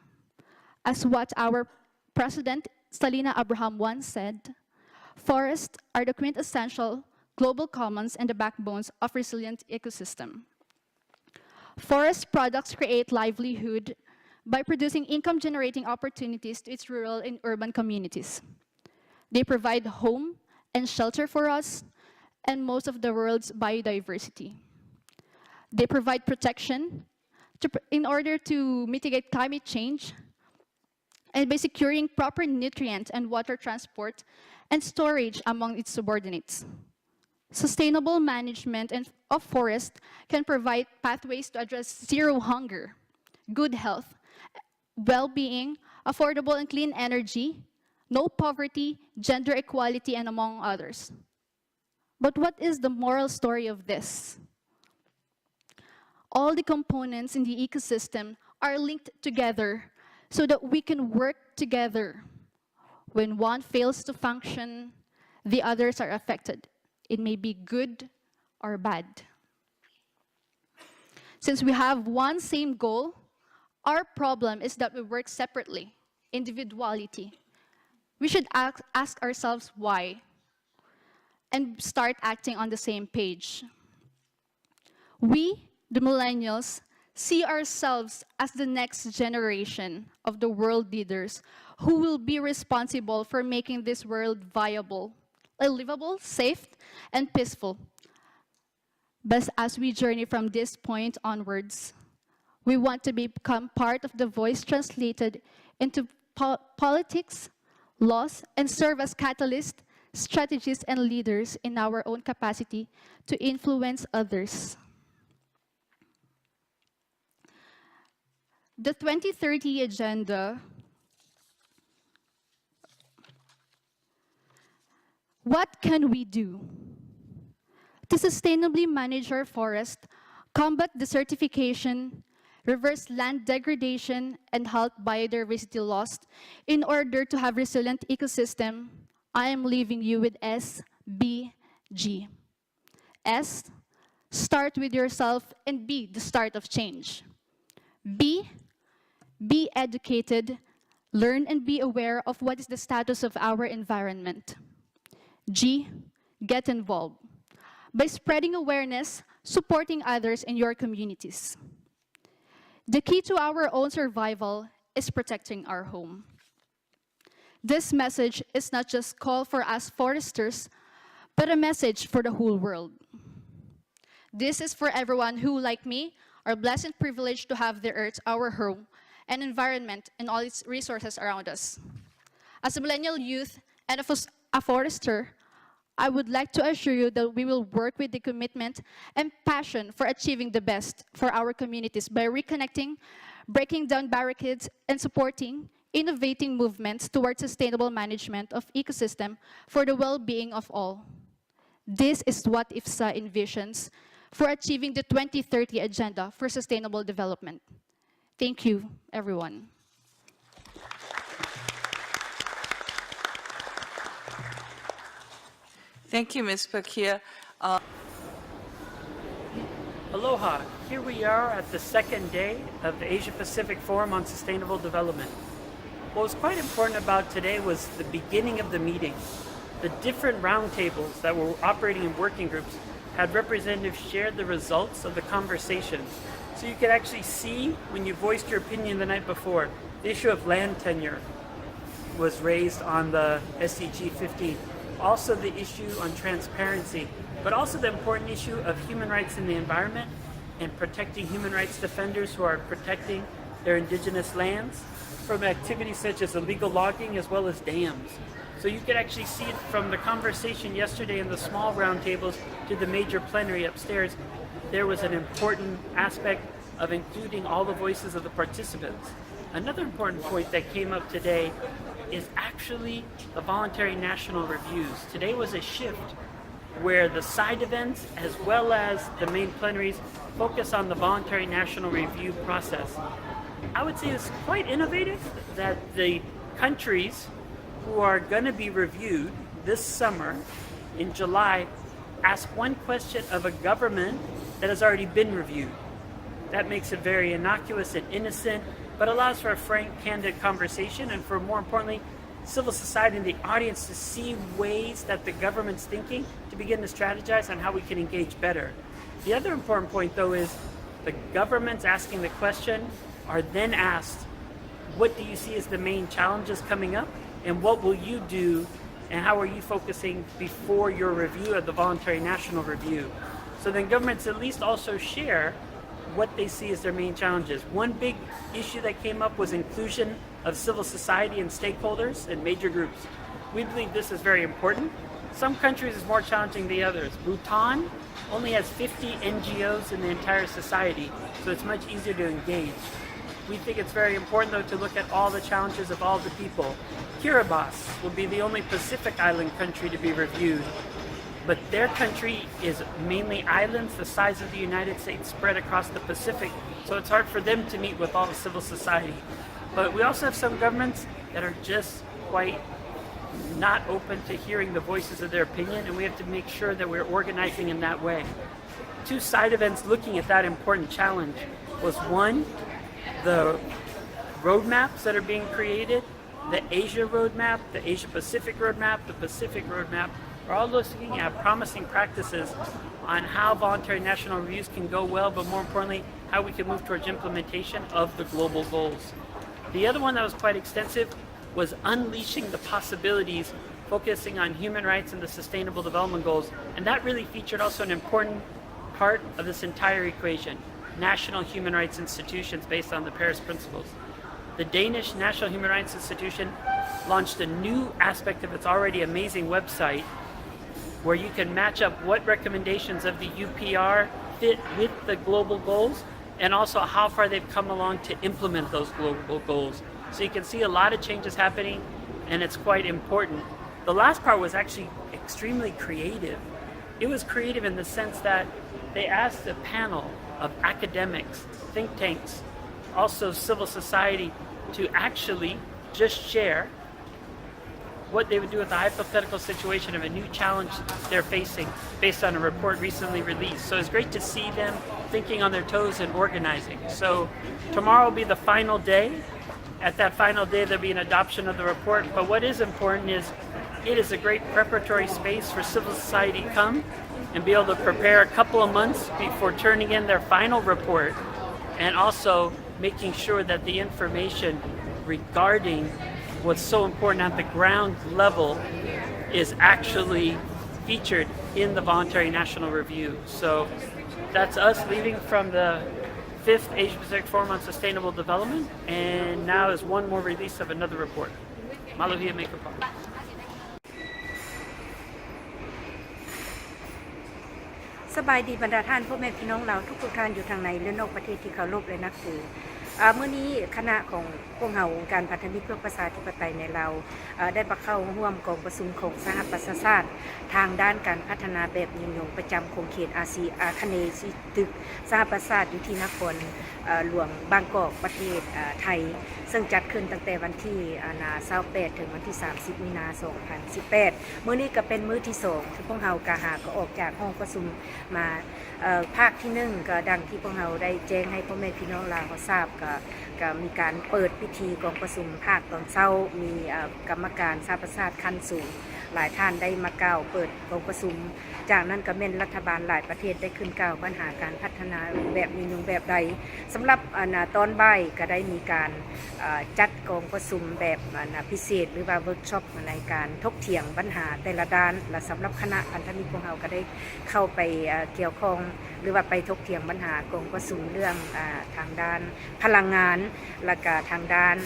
As what our President Salina Abraham once said, forests are the quintessential global commons and the backbones of resilient ecosystem. Forest products create livelihood by producing income-generating opportunities to its rural and urban communities. They provide home and shelter for us and most of the world's biodiversity. They provide protection in order to mitigate climate change and by securing proper nutrient and water transport and storage among its subordinates. Sustainable management of forests can provide pathways to address zero hunger, good health, well-being, affordable and clean energy, no poverty, gender equality, and among others. But what is the moral story of this? All the components in the ecosystem are linked together so that we can work together. When one fails to function, the others are affected. It may be good or bad. Since we have one same goal, our problem is that we work separately, individuality. We should ask ourselves why and start acting on the same page. We, the millennials, see ourselves as the next generation of the world leaders who will be responsible for making this world viable, livable, safe, and peaceful. But as we journey from this point onwards, we want to become part of the voice translated into politics, laws, and serve as catalysts, strategists, and leaders in our own capacity to influence others. The 2030 Agenda, what can we do to sustainably manage our forest, combat desertification, reverse land degradation, and halt biodiversity loss in order to have resilient ecosystem? I am leaving you with S, B, G. S, start with yourself and be the start of change. B, be educated, learn and be aware of what is the status of our environment. G, get involved by spreading awareness, supporting others in your communities. The key to our own survival is protecting our home. This message is not just call for us foresters, but a message for the whole world. This is for everyone who, like me, are blessed and privileged to have the earth, our home, and environment and all its resources around us. As a millennial youth and a forester, I would like to assure you that we will work with the commitment and passion for achieving the best for our communities by reconnecting, breaking down barricades, and supporting innovating movements towards sustainable management of ecosystem for the well-being of all. This is what IFSA envisions for achieving the 2030 Agenda for Sustainable Development. Thank you, everyone. Thank you, Ms. Pakia. Aloha, here we are at the second day of the Asia Pacific Forum on Sustainable Development. What was quite important about today was the beginning of the meeting. The different roundtables that were operating in working groups had representatives share the results of the conversations. So you could actually see when you voiced your opinion the night before, the issue of land tenure was raised on the SDG 15. Also the issue on transparency, but also the important issue of human rights in the environment and protecting human rights defenders who are protecting their indigenous lands from activities such as illegal logging as well as dams. So you could actually see it from the conversation yesterday in the small roundtables to the major plenary upstairs. There was an important aspect of including all the voices of the participants. Another important point that came up today is actually the voluntary national reviews. Today was a shift where the side events as well as the main plenaries focus on the voluntary national review process. I would say it's quite innovative that the countries who are going to be reviewed this summer in July ask one question of a government that has already been reviewed. That makes it very innocuous and innocent, but allows for a frank, candid conversation and for, more importantly, civil society and the audience to see ways that the government's thinking to begin to strategize on how we can engage better. The other important point, though, is the governments asking the question are then asked, what do you see as the main challenges coming up, and what will you do, and how are you focusing before your review of the voluntary national review? So then governments at least also share what they see as their main challenges. One big issue that came up was inclusion of civil society and stakeholders and major groups. We believe this is very important. Some countries is more challenging than others. Bhutan only has 50 NGOs in the entire society, so it's much easier to engage. We think it's very important, though, to look at all the challenges of all the people. Kiribati will be the only Pacific Island country to be reviewed, but their country is mainly islands the size of the United States spread across the Pacific, so it's hard for them to meet with all the civil society. But we also have some governments that are just quite not open to hearing the voices of their opinion, and we have to make sure that we're organizing in that way. Two side events looking at that important challenge was one, the roadmaps that are being created, the Asia roadmap, the Asia Pacific roadmap, the Pacific roadmap, are all looking at promising practices on how voluntary national reviews can go well, but more importantly, how we can move towards implementation of the global goals. The other one that was quite extensive was unleashing the possibilities, focusing on human rights and the Sustainable Development Goals, and that really featured also an important part of this entire equation, national human rights institutions based on the Paris Principles. The Danish National Human Rights Institution launched a new aspect of its already amazing website where you can match up what recommendations of the UPR fit with the global goals and also how far they've come along to implement those global goals. So you can see a lot of changes happening, and it's quite important. The last part was actually extremely creative. It was creative in the sense that they asked a panel of academics, think tanks, also civil society to actually just share what they would do with the hypothetical situation of a new challenge they're facing based on a report recently released. So it's great to see them thinking on their toes and organizing. So tomorrow will be the final day. At that final day, there'll be an adoption of the report. But what is important is it is a great preparatory space for civil society to come and be able to prepare a couple of months before turning in their final report, and also making sure that the information regarding what's so important at the ground level is actually featured in the voluntary national review. So that's us leaving from the 5th Asia Pacific Forum on Sustainable Development, and now is one more release of another report. Malavia Makerpa. สบายดีบรรดาท่านพ่อแม่พี่น้องเราทุกท่านอยู่ทางในและนอกประเทศที่เคารพและนับถือเมื่อนี้คณะของพวกเราองค์การพันธมิตรเพื่อประชาธิปไตยในเราได้มาเข้าร่วมกองประชุมของสหประชาชาติทางด้านการพัฒนาแบบยืนยงประจำคงเขตอาคเนย์ตึกสหประชาชาติอยู่ที่นครหลวงบางกอกประเทศไทยซึ่งจัดขึ้นตั้งแต่วันที่28ถึงวันที่30มีนาคม2018มื้อนี้ก็เป็นมื้อที่2ที่พวกเราก็ออกจากห้องประชุมมาภาคที่1ก็ดังที่พวกเราได้แจ้งให้พ่อแม่พี่น้องลาวทราบก็มีการเปิดพิธีกองประชุมภาคตอนเช้ามีกรรมการสหประชาชาติขั้นสูงหลายท่านได้มากล่าวเปิดกองประชุมจากนั้นก็แม่นรัฐบาลหลายประเทศได้ขึ้นกล่าวปัญหาการพัฒนาแบบยืนยงแบบใดสำหรับตอนบ่ายก็ได้มีการจัดกองประชุมแบบพิเศษหรือว่าเวิร์กช็อปในการถกเถียงปัญหาแต่ละด้านและสำหรับคณะพันธมิตรของเราก็ได้เข้าไปเกี่ยวข้องหรือว่าไปถกเถียงปัญหากองประชุมเรื่องทางด้านพลังงานและก็ทางด้าน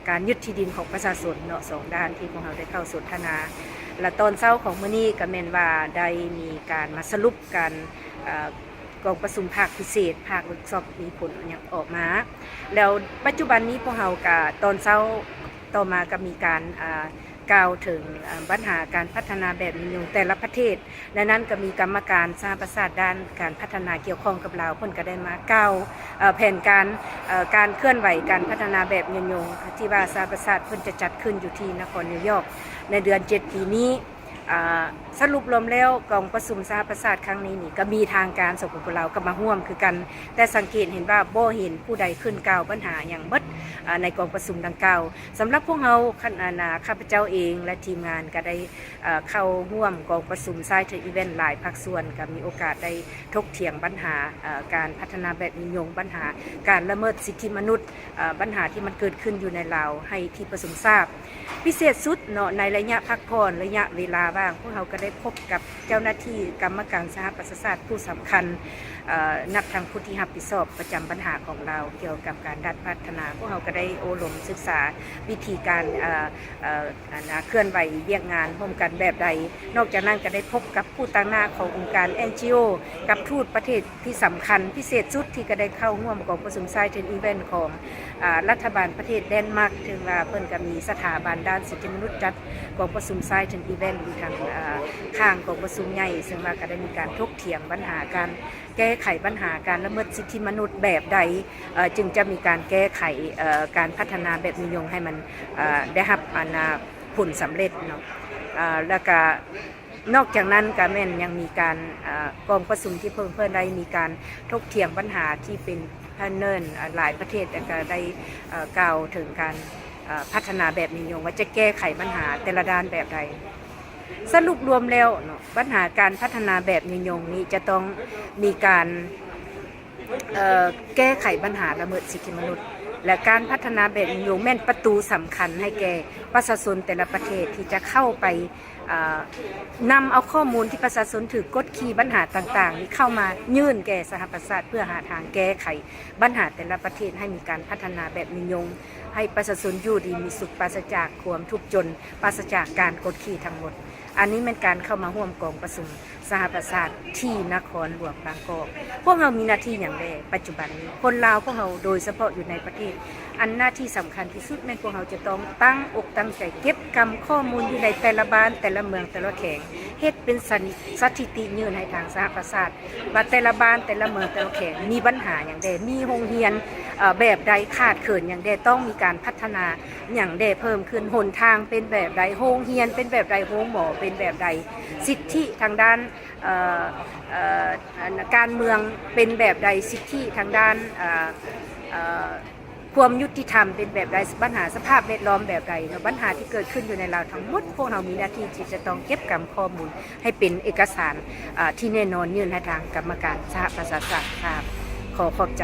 การยึดที่ดินของประชาชนเนาะสองด้านที่พวกเราได้เข้าสนทนาและตอนเช้าของมื้อนี้ก็แม่นว่าได้มีการมาสรุปการกองประชุมภาคพิเศษภาคเวิร์กช็อปมีผลอย่างออกมาแล้วปัจจุบันนี้พวกเราก็ตอนเช้าต่อมาก็มีการกล่าวถึงปัญหาการพัฒนาแบบยืนยงแต่ละประเทศดังนั้นก็มีกรรมการสหประชาชาติด้านการพัฒนาเกี่ยวข้องกับเราเพิ่นก็ได้มากล่าวแผนการเคลื่อนไหวการพัฒนาแบบยืนยงที่ว่าสหประชาชาติเพิ่นจะจัดขึ้นอยู่ที่นครนิวยอร์กในเดือน7ปีนี้สรุปรวมแล้วกองประชุมสหประชาชาติครั้งนี้นี่ก็มีทางการส่งของเราก็มาร่วมคือกันแต่สังเกตเห็นว่าบ่เห็นผู้ใดขึ้นกล่าวปัญหาอย่างเบิดในกองประชุมดังกล่าวสำหรับพวกเราข้าพเจ้าเองและทีมงานก็ได้เข้าร่วมกองประชุมไซต์อีเวนต์หลายภาคส่วนก็มีโอกาสได้ถกเถียงปัญหาการพัฒนาแบบยืนยงปัญหาการละเมิดสิทธิมนุษย์ปัญหาที่มันเกิดขึ้นอยู่ในลาวให้ที่ประชุมทราบพิเศษสุดเนาะในระยะพักผ่อนระยะเวลาบ้างพวกเราก็ได้พบกับเจ้าหน้าที่กรรมการสหประชาชาติผู้สำคัญนับทางผู้ที่รับผิดชอบประจำปัญหาของเราเกี่ยวกับการด้านพัฒนาพวกเราก็ได้อบรมศึกษาวิธีการเคลื่อนไหวเรียกงานร่วมกันแบบใดนอกจากนั้นก็ได้พบกับผู้ตั้งหน้าขององค์การ NGO กับทูตประเทศที่สำคัญพิเศษสุดที่ก็ได้เข้าร่วมกองประชุมไซต์อีเวนต์ของรัฐบาลประเทศเดนมาร์กถึงว่าเพิ่นก็มีสถาบันด้านสิทธิมนุษย์จัดกองประชุมไซต์อีเวนต์อยู่ทางข้างกองประชุมใหญ่ซึ่งว่าก็ได้มีการถกเถียงปัญหาการแก้ไขปัญหาการละเมิดสิทธิมนุษย์แบบใดจึงจะมีการแก้ไขการพัฒนาแบบนิยมให้มันได้รับผลสำเร็จเนาะแล้วก็นอกจากนั้นก็แม่นยังมีการกองประชุมที่เพิ่มได้มีการถกเถียงปัญหาที่เป็นเนิ่นหลายประเทศก็ได้กล่าวถึงการพัฒนาแบบนิยมว่าจะแก้ไขปัญหาแต่ละด้านแบบใดสรุปรวมแล้วปัญหาการพัฒนาแบบนิยมนี้จะต้องมีการแก้ไขปัญหาละเมิดสิทธิมนุษย์และการพัฒนาแบบนิยมแม่นประตูสำคัญให้แก่ประชาชนแต่ละประเทศที่จะเข้าไปนำเอาข้อมูลที่ประชาชนถือกดขี่ปัญหาต่างๆนี้เข้ามายื่นแก่สหประชาชาติเพื่อหาทางแก้ไขปัญหาแต่ละประเทศให้มีการพัฒนาแบบนิยมให้ประชาชนอยู่ดีมีสุขปราศจากความทุกข์จนปราศจากการกดขี่ทั้งหมดอันนี้เป็นการเข้ามาร่วมกองประชุมสหประชาชาติที่นครหลวงบางกอกพวกเรามีหน้าที่อย่างไรปัจจุบันนี้คนลาวพวกเราโดยเฉพาะอยู่ในประเทศอันหน้าที่สำคัญที่สุดแม่พวกเราจะต้องตั้งอกตั้งใจเก็บกำข้อมูลอยู่ในแต่ละบ้านแต่ละเมืองแต่ละแข่งเฮ็ดเป็นสถิติยืนให้ทางสหประชาชาติว่าแต่ละบ้านแต่ละเมืองแต่ละแข่งมีปัญหาอย่างใดมีโรงเรียนแบบใดขาดเขินอย่างใดต้องมีการพัฒนาอย่างใดเพิ่มขึ้นหนทางเป็นแบบใดโรงเรียนเป็นแบบใดโรงหมอเป็นแบบใดสิทธิทางด้านการเมืองเป็นแบบใดสิทธิทางด้านความยุติธรรมเป็นแบบใดปัญหาสภาพแวดล้อมแบบใดปัญหาที่เกิดขึ้นอยู่ในเราทั้งหมดพวกเรามีหน้าที่ที่จะต้องเก็บกำข้อมูลให้เป็นเอกสารที่แน่นอนยื่นให้ทางกรรมการสหประชาชาติทราบขอขอบใจ